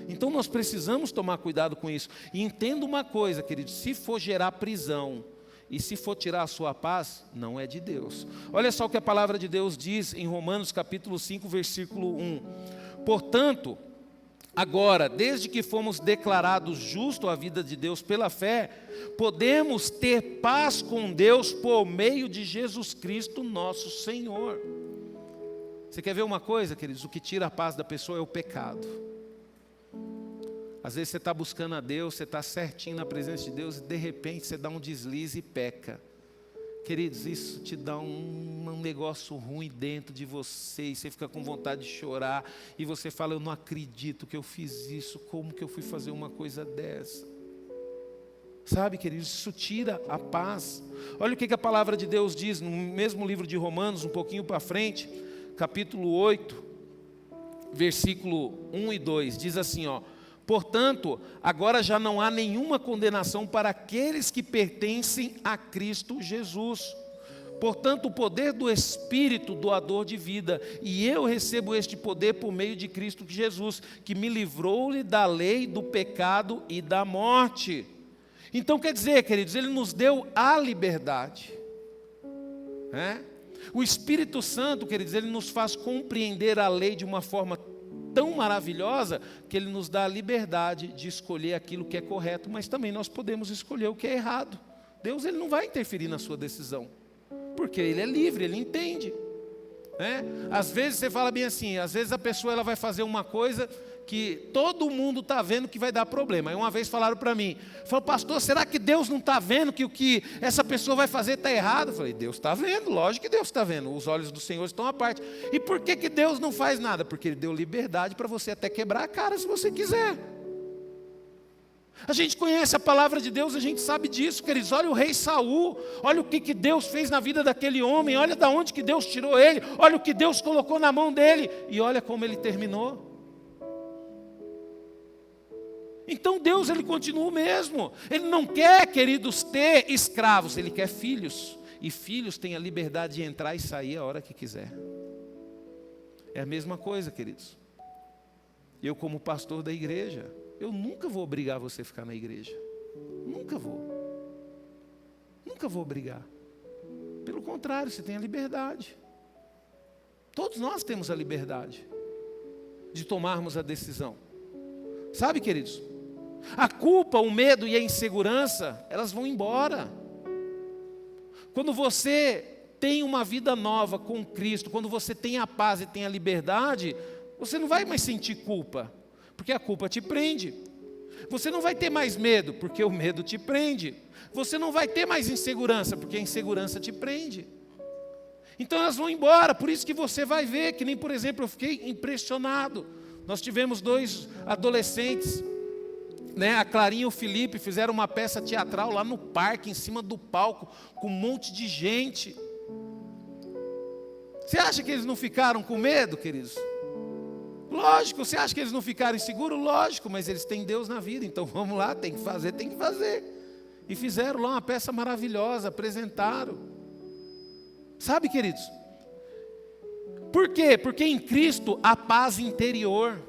S1: Então nós precisamos tomar cuidado com isso. E entenda uma coisa, querido, se for gerar prisão e se for tirar a sua paz, não é de Deus. Olha só o que a palavra de Deus diz em Romanos capítulo 5, versículo 1. Portanto, agora, desde que fomos declarados justos à vida de Deus pela fé, podemos ter paz com Deus por meio de Jesus Cristo, nosso Senhor. Você quer ver uma coisa, queridos? O que tira a paz da pessoa é o pecado. Às vezes você está buscando a Deus, você está certinho na presença de Deus e de repente você dá um deslize e peca. Queridos, isso te dá um negócio ruim dentro de você e você fica com vontade de chorar e você fala, eu não acredito que eu fiz isso, como que eu fui fazer uma coisa dessa? Sabe, queridos, isso tira a paz. Olha o que a palavra de Deus diz no mesmo livro de Romanos, um pouquinho para frente, capítulo 8, versículo 1 e 2, diz assim, ó: portanto, agora já não há nenhuma condenação para aqueles que pertencem a Cristo Jesus. Portanto, o poder do Espírito doador de vida, e eu recebo este poder por meio de Cristo Jesus, que me livrou-lhe da lei, do pecado e da morte. Então quer dizer, queridos, Ele nos deu a liberdade. O Espírito Santo, queridos, Ele nos faz compreender a lei de uma forma tão maravilhosa, que Ele nos dá a liberdade de escolher aquilo que é correto, mas também nós podemos escolher o que é errado. Deus, Ele não vai interferir na sua decisão, porque Ele é livre, Ele entende. Às vezes você fala bem assim, às vezes a pessoa ela vai fazer uma coisa que todo mundo está vendo que vai dar problema. Aí uma vez falaram para mim, falaram: pastor, será que Deus não está vendo que o que essa pessoa vai fazer está errado? Eu falei: Deus está vendo, lógico que Deus está vendo, os olhos do Senhor estão à parte. E por que Deus não faz nada? Porque Ele deu liberdade para você até quebrar a cara se você quiser. A gente conhece a palavra de Deus, a gente sabe disso, queridos. Olha o rei Saul, olha o que Deus fez na vida daquele homem, olha de onde que Deus tirou ele, olha o que Deus colocou na mão dele, e olha como ele terminou. Então Deus, Ele continua o mesmo. Ele não quer, queridos, ter escravos, Ele quer filhos. E filhos têm a liberdade de entrar e sair a hora que quiser. É a mesma coisa, queridos. Eu, como pastor da igreja, eu nunca vou obrigar você a ficar na igreja. Nunca vou. Nunca vou obrigar. Pelo contrário, você tem a liberdade. Todos nós temos a liberdade de tomarmos a decisão. Sabe, queridos? A culpa, o medo e a insegurança, elas vão embora. Quando você tem uma vida nova com Cristo, quando você tem a paz e tem a liberdade, você não vai mais sentir culpa, porque a culpa te prende. Você não vai ter mais medo, porque o medo te prende. Você não vai ter mais insegurança, porque a insegurança te prende. Então elas vão embora, por isso que você vai ver, que nem, por exemplo, eu fiquei impressionado. Nós tivemos 2 adolescentes, a Clarinha e o Felipe, fizeram uma peça teatral lá no parque, em cima do palco, com um monte de gente. Você acha que eles não ficaram com medo, queridos? Lógico. Você acha que eles não ficaram inseguros? Lógico, mas eles têm Deus na vida, então vamos lá, tem que fazer. E fizeram lá uma peça maravilhosa, apresentaram. Sabe, queridos? Por quê? Porque em Cristo há paz interior.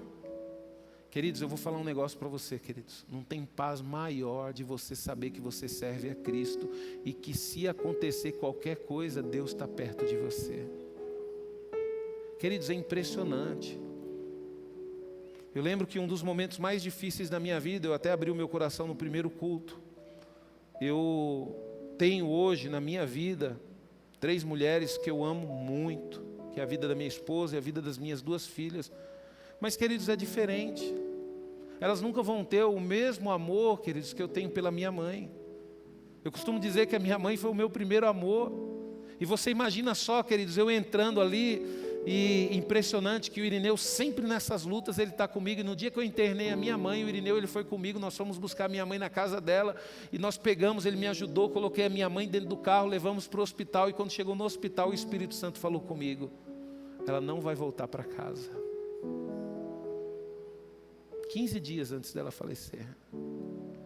S1: Queridos, eu vou falar um negócio para você, queridos. Não tem paz maior de você saber que você serve a Cristo e que se acontecer qualquer coisa, Deus está perto de você. Queridos, é impressionante. Eu lembro que um dos momentos mais difíceis da minha vida, eu até abri o meu coração no primeiro culto. Eu tenho hoje na minha vida 3 mulheres que eu amo muito, que é a vida da minha esposa e a vida das minhas 2 filhas. Mas, queridos, é diferente. Elas nunca vão ter o mesmo amor, queridos, que eu tenho pela minha mãe. Eu costumo dizer que a minha mãe foi o meu primeiro amor. E você imagina só, queridos, eu entrando ali, e impressionante que o Irineu sempre nessas lutas, ele está comigo. E no dia que eu internei a minha mãe, o Irineu, ele foi comigo, nós fomos buscar a minha mãe na casa dela, e nós pegamos, ele me ajudou, coloquei a minha mãe dentro do carro, levamos para o hospital, e quando chegou no hospital, o Espírito Santo falou comigo: ela não vai voltar para casa. 15 dias antes dela falecer.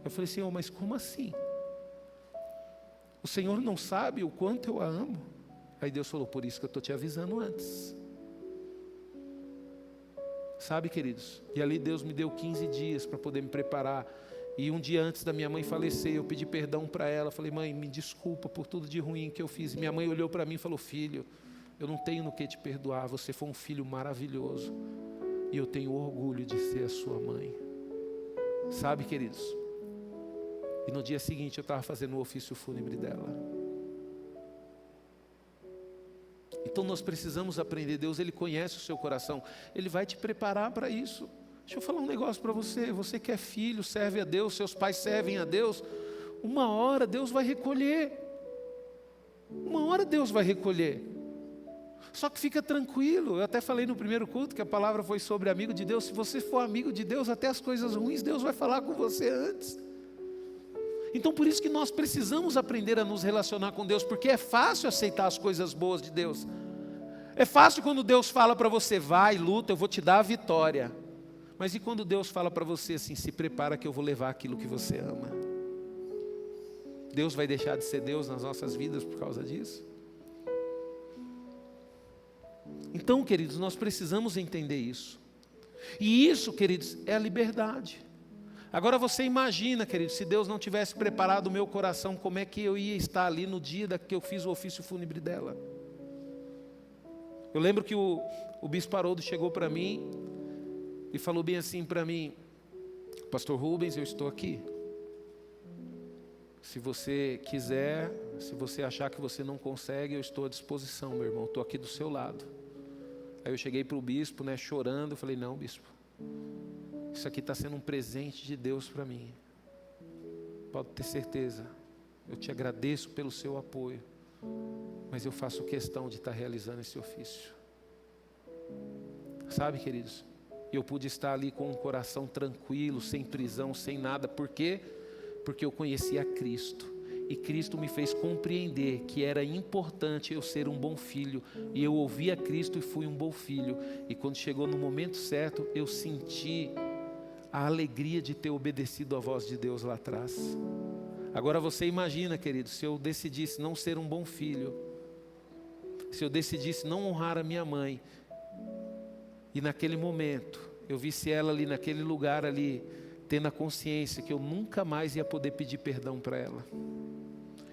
S1: Eu falei: Senhor, mas como assim? O Senhor não sabe o quanto eu a amo? Aí Deus falou: por isso que eu estou te avisando antes. Sabe, queridos? E ali Deus me deu 15 dias para poder me preparar. E um dia antes da minha mãe falecer, eu pedi perdão para ela. Falei: mãe, me desculpa por tudo de ruim que eu fiz. E minha mãe olhou para mim e falou: filho, eu não tenho no que te perdoar. Você foi um filho maravilhoso. E eu tenho orgulho de ser a sua mãe. Sabe, queridos? E no dia seguinte eu estava fazendo o ofício fúnebre dela. Então nós precisamos aprender. Deus, Ele conhece o seu coração. Ele vai te preparar para isso. Deixa eu falar um negócio para você. Você que é filho, serve a Deus, seus pais servem a Deus. Uma hora Deus vai recolher. Uma hora Deus vai recolher. Só que fica tranquilo. Eu até falei no primeiro culto que a palavra foi sobre amigo de Deus. Se você for amigo de Deus, até as coisas ruins Deus vai falar com você antes. Então por isso que nós precisamos aprender a nos relacionar com Deus, porque é fácil aceitar as coisas boas de Deus. É fácil quando Deus fala para você, vai, luta, eu vou te dar a vitória. Mas e quando Deus fala para você assim, se prepara que eu vou levar aquilo que você ama? Deus vai deixar de ser Deus nas nossas vidas por causa disso? Então, queridos, nós precisamos entender isso. E isso, queridos, é a liberdade. Agora você imagina, queridos, se Deus não tivesse preparado o meu coração, como é que eu ia estar ali no dia que eu fiz o ofício fúnebre dela? Eu lembro que o bispo Haroldo chegou para mim e falou bem assim para mim, pastor Rubens, eu estou aqui. Se você quiser, se você achar que você não consegue, eu estou à disposição, meu irmão, estou aqui do seu lado. Aí eu cheguei para o bispo, né, chorando, eu falei, não, bispo, isso aqui está sendo um presente de Deus para mim. Pode ter certeza, eu te agradeço pelo seu apoio, mas eu faço questão de estar realizando esse ofício. Sabe, queridos, eu pude estar ali com um coração tranquilo, sem prisão, sem nada. Por quê? Porque eu conhecia Cristo. E Cristo me fez compreender que era importante eu ser um bom filho. E eu ouvi a Cristo e fui um bom filho. E quando chegou no momento certo, eu senti a alegria de ter obedecido à voz de Deus lá atrás. Agora você imagina, querido, se eu decidisse não ser um bom filho, se eu decidisse não honrar a minha mãe, e naquele momento eu visse ela ali naquele lugar ali, tendo a consciência que eu nunca mais ia poder pedir perdão para ela.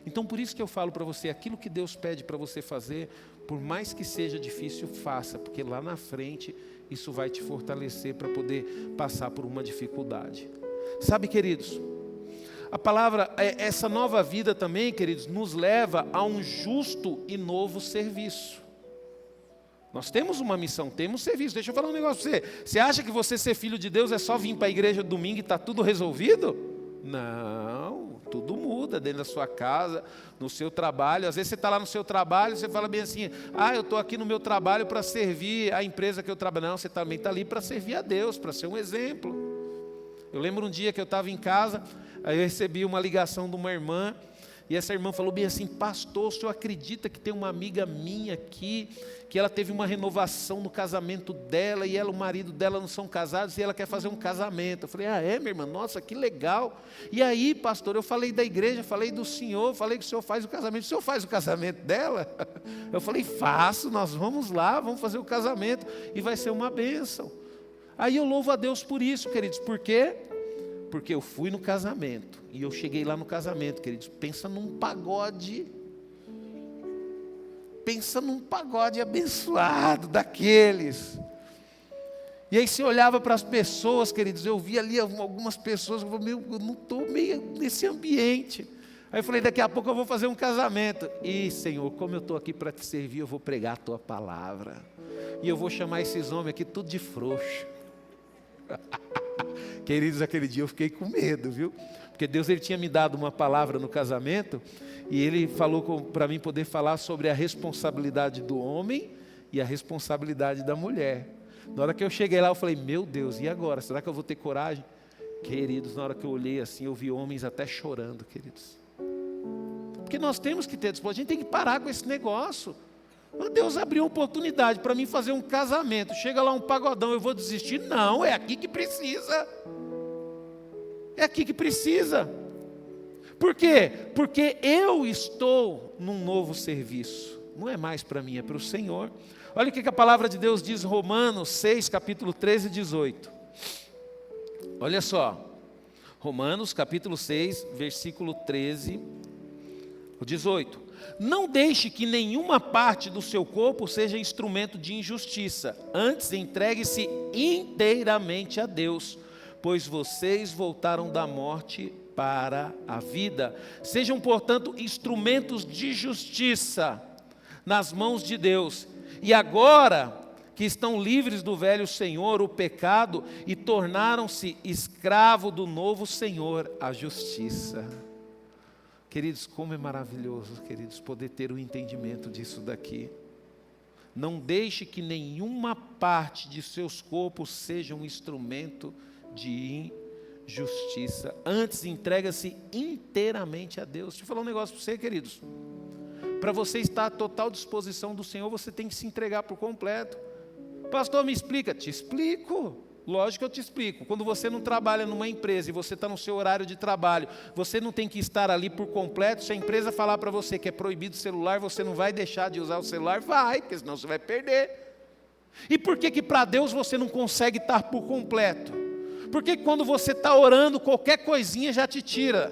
S1: Então por isso que eu falo para você, aquilo que Deus pede para você fazer, por mais que seja difícil, faça, porque lá na frente isso vai te fortalecer para poder passar por uma dificuldade. Sabe, queridos, a palavra, essa nova vida também, queridos, nos leva a um justo e novo serviço. Nós temos uma missão, temos serviço. Deixa eu falar um negócio para você. Você acha que você ser filho de Deus é só vir para a igreja domingo e está tudo resolvido? Não, tudo muda dentro da sua casa, no seu trabalho. Às vezes você está lá no seu trabalho e você fala bem assim, eu estou aqui no meu trabalho para servir a empresa que eu trabalho. Não, você também está ali para servir a Deus, para ser um exemplo. Eu lembro um dia que eu estava em casa, aí eu recebi uma ligação de uma irmã, e essa irmã falou bem assim, pastor, o senhor acredita que tem uma amiga minha aqui, que ela teve uma renovação no casamento dela, e ela, o marido dela não são casados, e ela quer fazer um casamento. Eu falei, é minha irmã? Nossa, que legal. E aí, pastor, eu falei da igreja, falei do senhor, falei que o senhor faz o casamento. O senhor faz o casamento dela? Eu falei, faço, nós vamos lá, vamos fazer o casamento, e vai ser uma bênção. Aí eu louvo a Deus por isso, queridos, por quê? Porque eu fui no casamento, e eu cheguei lá no casamento, queridos, pensa num pagode abençoado daqueles. E aí você olhava para as pessoas, queridos, eu via ali algumas pessoas, eu falei, eu não estou meio nesse ambiente. Aí eu falei, daqui a pouco eu vou fazer um casamento. E Senhor, como eu estou aqui para te servir, eu vou pregar a tua palavra. E eu vou chamar esses homens aqui tudo de frouxo. Queridos, aquele dia eu fiquei com medo, viu? Porque Deus, Ele tinha me dado uma palavra no casamento, e Ele falou para mim poder falar sobre a responsabilidade do homem e a responsabilidade da mulher. Na hora que eu cheguei lá, eu falei, meu Deus, e agora? Será que eu vou ter coragem? Queridos, na hora que eu olhei assim, eu vi homens até chorando, queridos. Porque nós temos que ter disposição, a gente tem que parar com esse negócio. Deus abriu oportunidade para mim fazer um casamento. Chega lá um pagodão, eu vou desistir? Não, é aqui que precisa. É aqui que precisa. Por quê? Porque eu estou num novo serviço. Não é mais para mim, é para o Senhor. Olha o que a palavra de Deus diz, Romanos 6, capítulo 13 e 18. Olha só. Romanos, capítulo 6, versículo 13, o 18. Não deixe que nenhuma parte do seu corpo seja instrumento de injustiça. Antes, entregue-se inteiramente a Deus, pois vocês voltaram da morte para a vida. Sejam, portanto, instrumentos de justiça nas mãos de Deus. E agora que estão livres do velho senhor, o pecado, e tornaram-se escravo do novo Senhor, a justiça. Queridos, como é maravilhoso, queridos, poder ter o entendimento disso daqui. Não deixe que nenhuma parte de seus corpos seja um instrumento de justiça. Antes, entrega-se inteiramente a Deus. Deixa eu falar um negócio para você, queridos. Para você estar à total disposição do Senhor, você tem que se entregar por completo. Pastor, me explica. Te explico. Lógico que eu te explico. Quando você não trabalha numa empresa e você está no seu horário de trabalho, você não tem que estar ali por completo. Se a empresa falar para você que é proibido o celular, você não vai deixar de usar o celular? Vai, porque senão você vai perder. E por que para Deus você não consegue estar por completo? Porque quando você está orando, qualquer coisinha já te tira.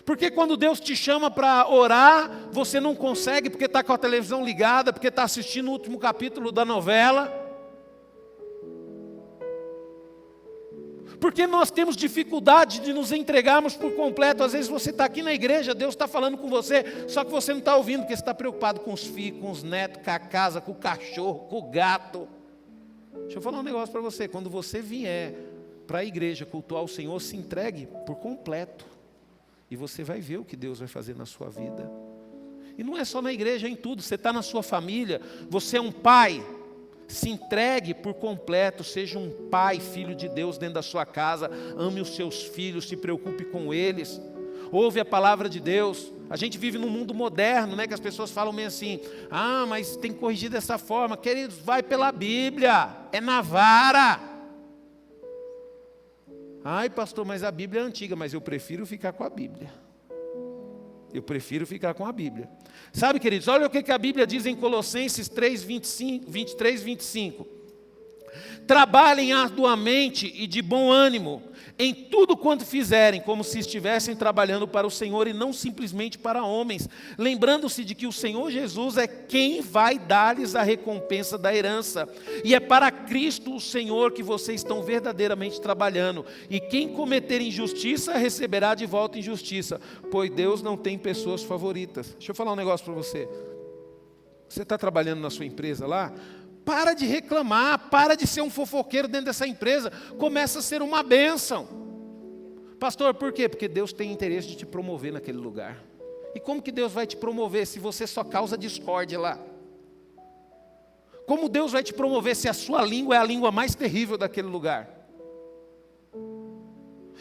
S1: Porque quando Deus te chama para orar, você não consegue porque está com a televisão ligada, porque está assistindo o último capítulo da novela. Porque nós temos dificuldade de nos entregarmos por completo. Às vezes você está aqui na igreja, Deus está falando com você, só que você não está ouvindo, porque você está preocupado com os filhos, com os netos, com a casa, com o cachorro, com o gato. Deixa eu falar um negócio para você. Quando você vier para a igreja cultuar o Senhor, se entregue por completo. E você vai ver o que Deus vai fazer na sua vida. E não é só na igreja, é em tudo. Você está na sua família, você é um pai. Se entregue por completo, seja um pai, filho de Deus dentro da sua casa. Ame os seus filhos, se preocupe com eles. Ouve a palavra de Deus. A gente vive num mundo moderno, né, que as pessoas falam meio assim: ah, mas tem que corrigir dessa forma. Queridos, vai pela Bíblia, é na vara. Ai, pastor, mas a Bíblia é antiga, mas eu prefiro ficar com a Bíblia. Eu prefiro ficar com a Bíblia. Sabe, queridos, olha o que a Bíblia diz em Colossenses 3, 23, 25. Trabalhem arduamente e de bom ânimo em tudo quanto fizerem, como se estivessem trabalhando para o Senhor e não simplesmente para homens, lembrando-se de que o Senhor Jesus é quem vai dar-lhes a recompensa da herança, e é para Cristo o Senhor que vocês estão verdadeiramente trabalhando, e quem cometer injustiça receberá de volta injustiça, pois Deus não tem pessoas favoritas. Deixa eu falar um negócio para você. Você está trabalhando na sua empresa lá? Para de reclamar, para de ser um fofoqueiro dentro dessa empresa, começa a ser uma bênção. Pastor, por quê? Porque Deus tem interesse de te promover naquele lugar. E como que Deus vai te promover se você só causa discórdia lá? Como Deus vai te promover se a sua língua é a língua mais terrível daquele lugar?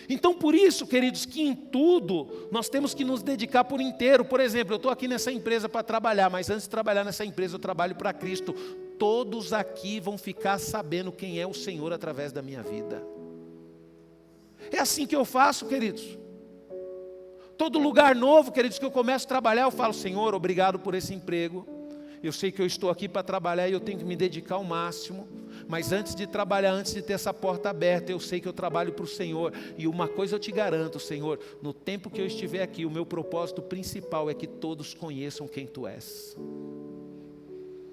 S1: Então, por isso, queridos, que em tudo nós temos que nos dedicar por inteiro. Por exemplo, eu estou aqui nessa empresa para trabalhar, mas antes de trabalhar nessa empresa eu trabalho para Cristo. Todos aqui vão ficar sabendo quem é o Senhor através da minha vida. É assim que eu faço, queridos. Todo lugar novo, queridos, que eu começo a trabalhar, eu falo: Senhor, obrigado por esse emprego. Eu sei que eu estou aqui para trabalhar e eu tenho que me dedicar ao máximo. Mas antes de trabalhar, antes de ter essa porta aberta, eu sei que eu trabalho para o Senhor. E uma coisa eu te garanto, Senhor, no tempo que eu estiver aqui, o meu propósito principal é que todos conheçam quem Tu és.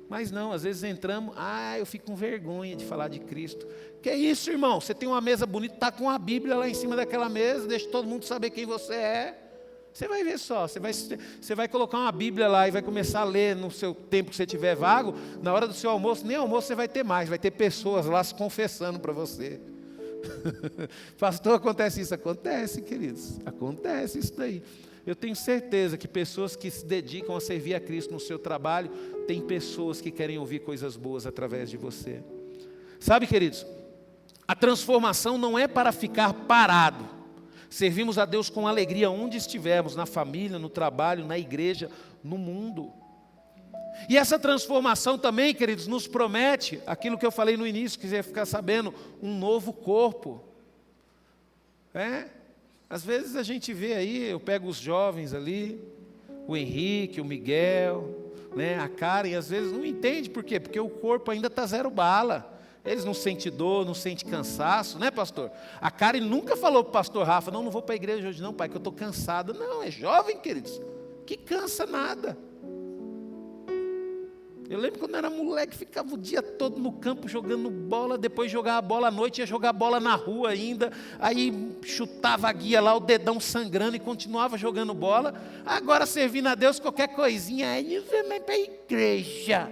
S1: Mas não, às vezes entramos, eu fico com vergonha de falar de Cristo. Que é isso, irmão? Você tem uma mesa bonita, está com a Bíblia lá em cima daquela mesa, deixa todo mundo saber quem você é. Você vai ver só, você vai colocar uma Bíblia lá e vai começar a ler no seu tempo que você tiver vago. Na hora do seu almoço, nem almoço você vai ter mais, vai ter pessoas lá se confessando para você. Pastor, acontece isso? Acontece, queridos, acontece isso daí. Eu tenho certeza que pessoas que se dedicam a servir a Cristo no seu trabalho, tem pessoas que querem ouvir coisas boas através de você. Sabe, queridos, a transformação não é para ficar parado. Servimos a Deus com alegria onde estivermos, na família, no trabalho, na igreja, no mundo. E essa transformação também, queridos, nos promete aquilo que eu falei no início, quiser ficar sabendo, um novo corpo. Às vezes a gente vê aí, eu pego os jovens ali, o Henrique, o Miguel, né, a Karen, às vezes não entende por quê? Porque o corpo ainda está zero bala. Eles não sentem dor, não sentem cansaço, né, pastor? A Karen nunca falou para o pastor Rafa: não vou para a igreja hoje não, pai, que eu estou cansado. Não, é jovem, queridos, que cansa nada. Eu lembro quando era moleque, ficava o dia todo no campo jogando bola, depois jogava bola à noite, ia jogar bola na rua ainda, aí chutava a guia lá, o dedão sangrando e continuava jogando bola. Agora, servindo a Deus, qualquer coisinha, aí vai para a igreja.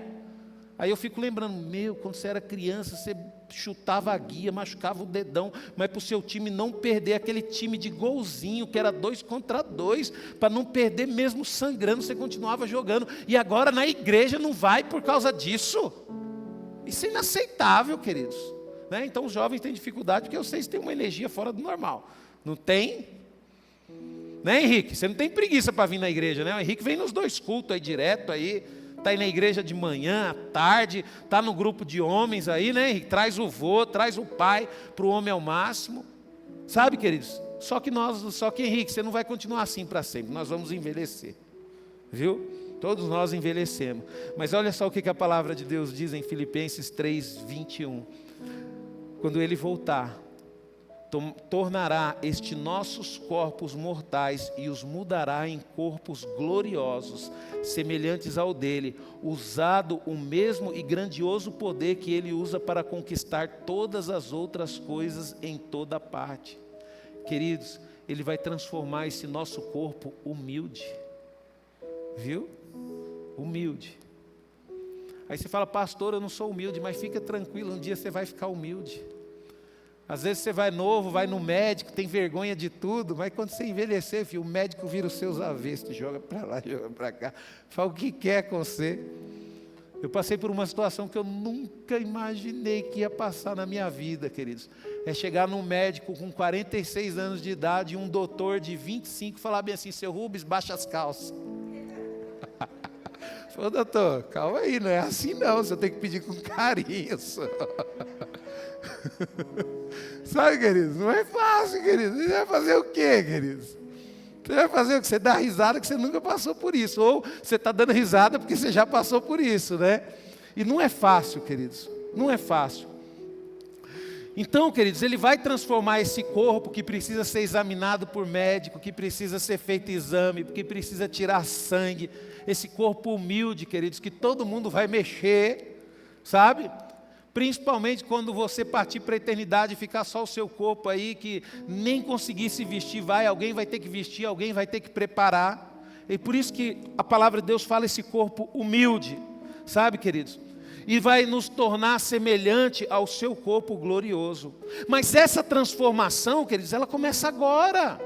S1: Aí eu fico lembrando, quando você era criança, você chutava a guia, machucava o dedão, mas para o seu time não perder, aquele time de golzinho, que era 2 contra 2, para não perder mesmo sangrando, você continuava jogando, e agora na igreja não vai por causa disso. Isso é inaceitável, queridos. né? Então os jovens têm dificuldade porque vocês têm uma energia fora do normal. Não tem? Né, Henrique? Você não tem preguiça para vir na igreja, né? O Henrique vem nos 2 cultos aí direto aí. Está aí na igreja de manhã, à tarde, está no grupo de homens aí, né, Henrique? Traz o vô, traz o pai para o homem ao máximo. Sabe, queridos? Só que Henrique, você não vai continuar assim para sempre. Nós vamos envelhecer. Viu? Todos nós envelhecemos. Mas olha só o que a palavra de Deus diz em Filipenses 3:21. Quando Ele voltar, tornará estes nossos corpos mortais e os mudará em corpos gloriosos, semelhantes ao dele, usado o mesmo e grandioso poder que ele usa para conquistar todas as outras coisas em toda parte. Queridos, ele vai transformar esse nosso corpo humilde. Viu? Humilde. Aí você fala, pastor, eu não sou humilde, mas fica tranquilo, um dia você vai ficar humilde. Às vezes você vai novo, vai no médico, tem vergonha de tudo, mas quando você envelhecer, filho, o médico vira os seus avestos, joga para lá, joga para cá, fala o que quer com você. Eu passei por uma situação que eu nunca imaginei que ia passar na minha vida, queridos. É chegar num médico com 46 anos de idade e um doutor de 25 falar bem assim, seu Rubens, baixa as calças. Falei, doutor, calma aí, não é assim não, você tem que pedir com carinho só. Sabe, queridos, não é fácil, queridos. Você vai fazer o quê, queridos? Você vai fazer o quê? Você dá risada que você nunca passou por isso. Ou você está dando risada porque você já passou por isso, né? E não é fácil, queridos. Não é fácil. Então, queridos, Ele vai transformar esse corpo que precisa ser examinado por médico, que precisa ser feito exame, que precisa tirar sangue. Esse corpo humilde, queridos, que todo mundo vai mexer, sabe? Principalmente quando você partir para a eternidade e ficar só o seu corpo aí, que nem conseguir se vestir, alguém vai ter que vestir, alguém vai ter que preparar. E por isso que a palavra de Deus fala esse corpo humilde, sabe, queridos? E vai nos tornar semelhante ao seu corpo glorioso. Mas essa transformação, queridos, ela começa agora.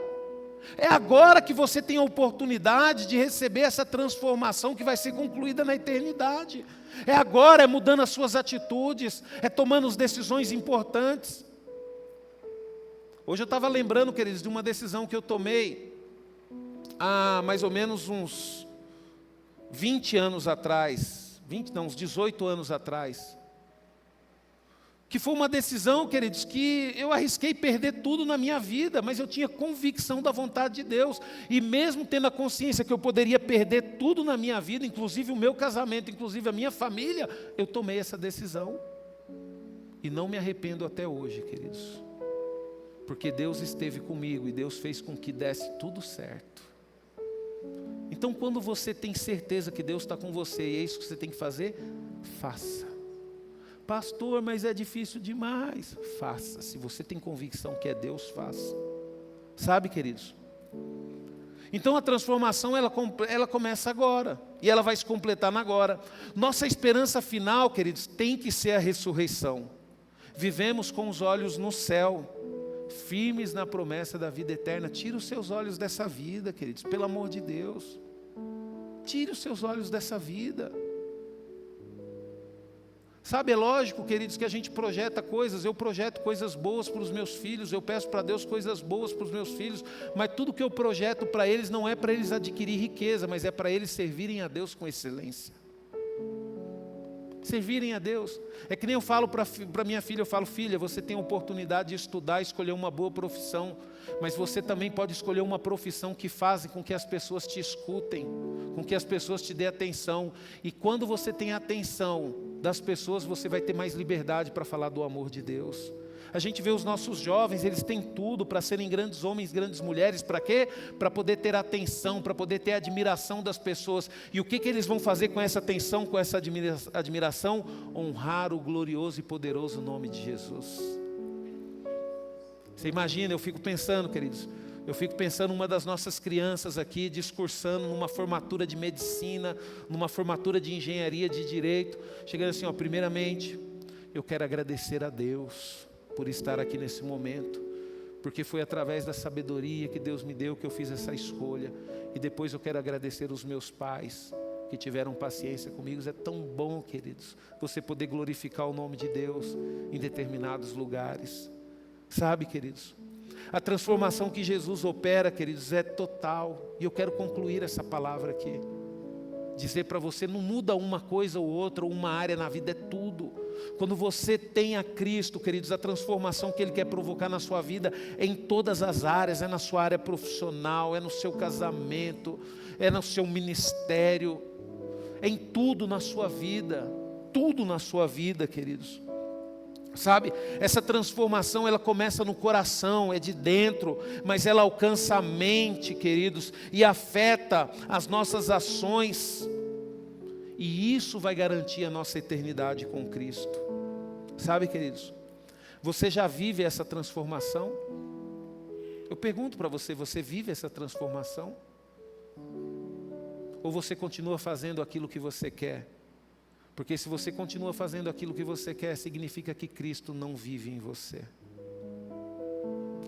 S1: É agora que você tem a oportunidade de receber essa transformação que vai ser concluída na eternidade. É agora, é mudando as suas atitudes, é tomando as decisões importantes. Hoje eu estava lembrando, queridos, de uma decisão que eu tomei há mais ou menos uns 20 anos atrás, uns 18 anos atrás. Que foi uma decisão, queridos, que eu arrisquei perder tudo na minha vida, mas eu tinha convicção da vontade de Deus. E mesmo tendo a consciência que eu poderia perder tudo na minha vida, inclusive o meu casamento, inclusive a minha família, eu tomei essa decisão. E não me arrependo até hoje, queridos. Porque Deus esteve comigo e Deus fez com que desse tudo certo. Então, quando você tem certeza que Deus está com você e é isso que você tem que fazer, faça. Pastor, mas é difícil demais. Faça. Se você tem convicção que é Deus, faça. Sabe, queridos? Então a transformação ela começa agora. E ela vai se completar na agora. Nossa esperança final, queridos, tem que ser a ressurreição. Vivemos com os olhos no céu, firmes na promessa da vida eterna. Tire os seus olhos dessa vida, queridos, pelo amor de Deus. Tire os seus olhos dessa vida. Sabe, é lógico, queridos, que a gente projeta coisas, eu projeto coisas boas para os meus filhos, eu peço para Deus coisas boas para os meus filhos, mas tudo que eu projeto para eles não é para eles adquirir riqueza, mas é para eles servirem a Deus com excelência. Servirem a Deus. É que nem eu falo para minha filha, eu falo, filha, você tem a oportunidade de estudar, escolher uma boa profissão, mas você também pode escolher uma profissão que faz com que as pessoas te escutem, com que as pessoas te dêem atenção, e quando você tem a atenção das pessoas, você vai ter mais liberdade para falar do amor de Deus. A gente vê os nossos jovens, eles têm tudo para serem grandes homens, grandes mulheres, para quê? Para poder ter atenção, para poder ter admiração das pessoas. E o que eles vão fazer com essa atenção, com essa admiração? Honrar o glorioso e poderoso nome de Jesus. Você imagina, eu fico pensando, queridos, uma das nossas crianças aqui discursando numa formatura de medicina, numa formatura de engenharia, de direito, chegando assim, primeiramente, eu quero agradecer a Deus por estar aqui nesse momento, porque foi através da sabedoria que Deus me deu que eu fiz essa escolha, e depois eu quero agradecer os meus pais, que tiveram paciência comigo. É tão bom, queridos, você poder glorificar o nome de Deus em determinados lugares. Sabe, queridos, a transformação que Jesus opera, queridos, é total. E eu quero concluir essa palavra aqui. Dizer para você, não muda uma coisa ou outra, ou uma área na vida, é tudo. Quando você tem a Cristo, queridos, a transformação que Ele quer provocar na sua vida é em todas as áreas. É na sua área profissional, é no seu casamento, é no seu ministério, é em tudo na sua vida. Tudo na sua vida, queridos. Sabe, essa transformação ela começa no coração, é de dentro, mas ela alcança a mente, queridos, e afeta as nossas ações, e isso vai garantir a nossa eternidade com Cristo. Sabe, queridos, você já vive essa transformação? Eu pergunto para você, você vive essa transformação? Ou você continua fazendo aquilo que você quer? Porque se você continua fazendo aquilo que você quer, significa que Cristo não vive em você.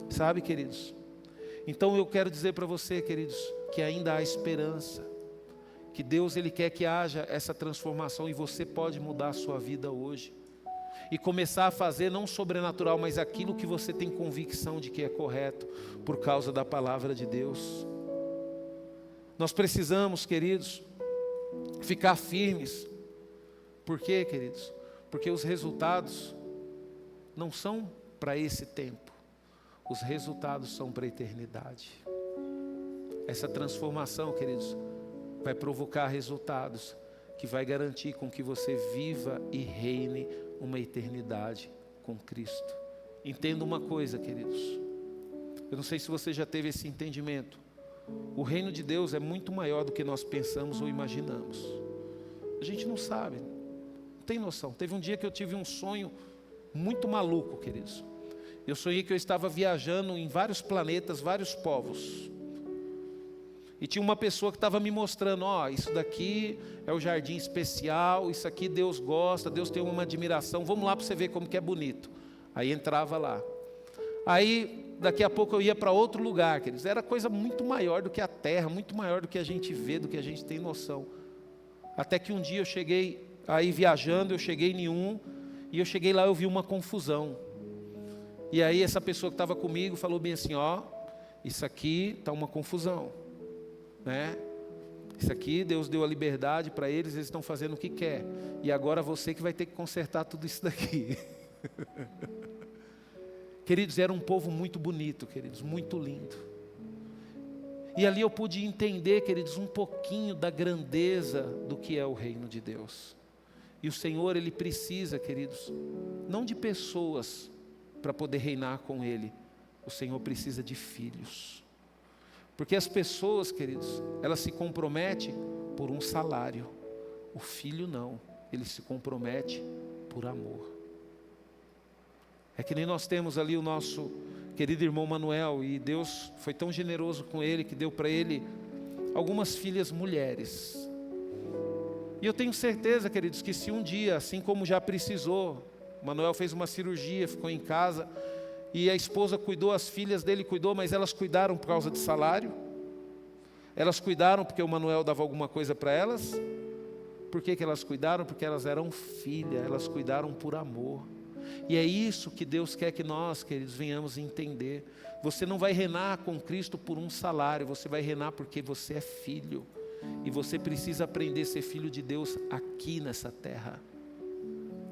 S1: Sabe, queridos? Então eu quero dizer para você, queridos, que ainda há esperança. Que Deus Ele quer que haja essa transformação e você pode mudar a sua vida hoje. E começar a fazer não sobrenatural, mas aquilo que você tem convicção de que é correto, por causa da palavra de Deus. Nós precisamos, queridos, ficar firmes. Por quê, queridos? Porque os resultados não são para esse tempo. Os resultados são para a eternidade. Essa transformação, queridos, vai provocar resultados que vai garantir com que você viva e reine uma eternidade com Cristo. Entenda uma coisa, queridos. Eu não sei se você já teve esse entendimento. O reino de Deus é muito maior do que nós pensamos ou imaginamos. A gente não sabe. Tem noção. Teve um dia que eu tive um sonho muito maluco, queridos. Eu sonhei que eu estava viajando em vários planetas, vários povos. E tinha uma pessoa que estava me mostrando, isso daqui é o jardim especial, isso aqui Deus gosta, Deus tem uma admiração, vamos lá para você ver como que é bonito. Aí entrava lá. Aí daqui a pouco eu ia para outro lugar, queridos. Era coisa muito maior do que a terra, muito maior do que a gente vê, do que a gente tem noção. Até que um dia eu cheguei, aí viajando, eu cheguei em um, e eu cheguei lá, eu vi uma confusão. E aí essa pessoa que estava comigo falou bem assim, isso aqui está uma confusão, né? Isso aqui, Deus deu a liberdade para eles estão fazendo o que quer. E agora você que vai ter que consertar tudo isso daqui. Queridos, era um povo muito bonito, queridos, muito lindo. E ali eu pude entender, queridos, um pouquinho da grandeza do que é o reino de Deus. E o Senhor, Ele precisa, queridos, não de pessoas para poder reinar com Ele. O Senhor precisa de filhos. Porque as pessoas, queridos, elas se comprometem por um salário. O filho não, ele se compromete por amor. É que nem nós temos ali o nosso querido irmão Manuel, e Deus foi tão generoso com ele, que deu para ele algumas filhas mulheres. E eu tenho certeza, queridos, que se um dia, assim como já precisou, Manuel fez uma cirurgia, ficou em casa, e a esposa cuidou, as filhas dele cuidou, mas elas cuidaram por causa de salário? Elas cuidaram porque o Manuel dava alguma coisa para elas? Por que elas cuidaram? Porque elas eram filhas, elas cuidaram por amor. E é isso que Deus quer que nós, queridos, venhamos entender. Você não vai reinar com Cristo por um salário, você vai reinar porque você é filho. E você precisa aprender a ser filho de Deus aqui nessa terra.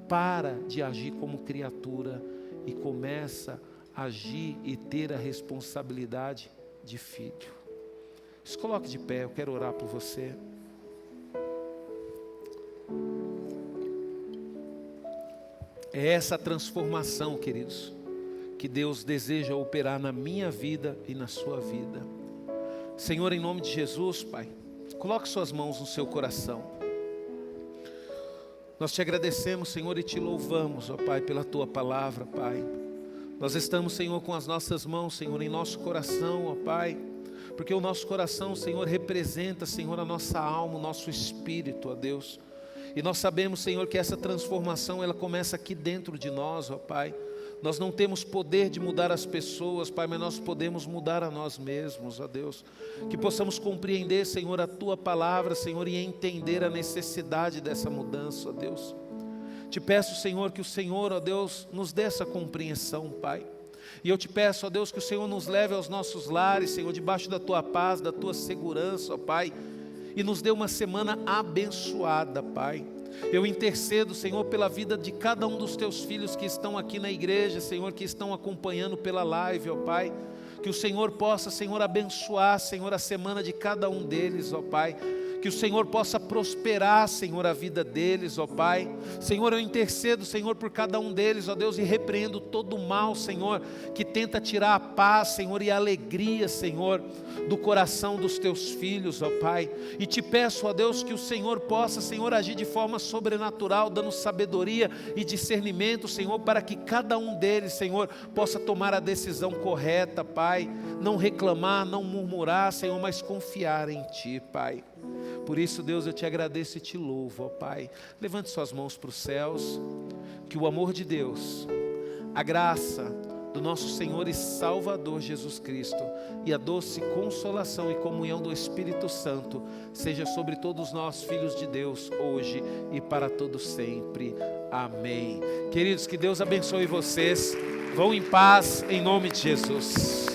S1: Para de agir como criatura e começa a agir e ter a responsabilidade de filho. Se coloque de pé, eu quero orar por você. É essa transformação, queridos, que Deus deseja operar na minha vida e na sua vida. Senhor, em nome de Jesus, Pai, coloque suas mãos no seu coração. Nós te agradecemos, Senhor, e te louvamos, ó Pai, pela tua palavra, Pai. Nós estamos, Senhor, com as nossas mãos, Senhor, em nosso coração, ó Pai, porque o nosso coração, Senhor, representa, Senhor, a nossa alma, o nosso espírito, ó Deus. E nós sabemos, Senhor, que essa transformação, ela começa aqui dentro de nós, ó Pai. Nós não temos poder de mudar as pessoas, Pai, mas nós podemos mudar a nós mesmos, ó Deus. Que possamos compreender, Senhor, a Tua palavra, Senhor, e entender a necessidade dessa mudança, ó Deus. Te peço, Senhor, que o Senhor, ó Deus, nos dê essa compreensão, Pai. E eu te peço, ó Deus, que o Senhor nos leve aos nossos lares, Senhor, debaixo da Tua paz, da Tua segurança, ó Pai. E nos dê uma semana abençoada, Pai. Eu intercedo, Senhor, pela vida de cada um dos Teus filhos que estão aqui na igreja, Senhor, que estão acompanhando pela live, ó Pai. Que o Senhor possa, Senhor, abençoar, Senhor, a semana de cada um deles, ó Pai. Que o Senhor possa prosperar, Senhor, a vida deles, ó Pai. Senhor, eu intercedo, Senhor, por cada um deles, ó Deus, e repreendo todo o mal, Senhor, que tenta tirar a paz, Senhor, e a alegria, Senhor, do coração dos Teus filhos, ó Pai. E te peço, ó Deus, que o Senhor possa, Senhor, agir de forma sobrenatural, dando sabedoria e discernimento, Senhor, para que cada um deles, Senhor, possa tomar a decisão correta, Pai. Não reclamar, não murmurar, Senhor, mas confiar em Ti, Pai. Por isso, Deus, eu te agradeço e te louvo, ó Pai. Levante suas mãos para os céus. Que o amor de Deus, a graça do nosso Senhor e Salvador Jesus Cristo e a doce consolação e comunhão do Espírito Santo seja sobre todos nós, filhos de Deus, hoje e para todo sempre. Amém. Queridos, que Deus abençoe vocês. Vão em paz, em nome de Jesus.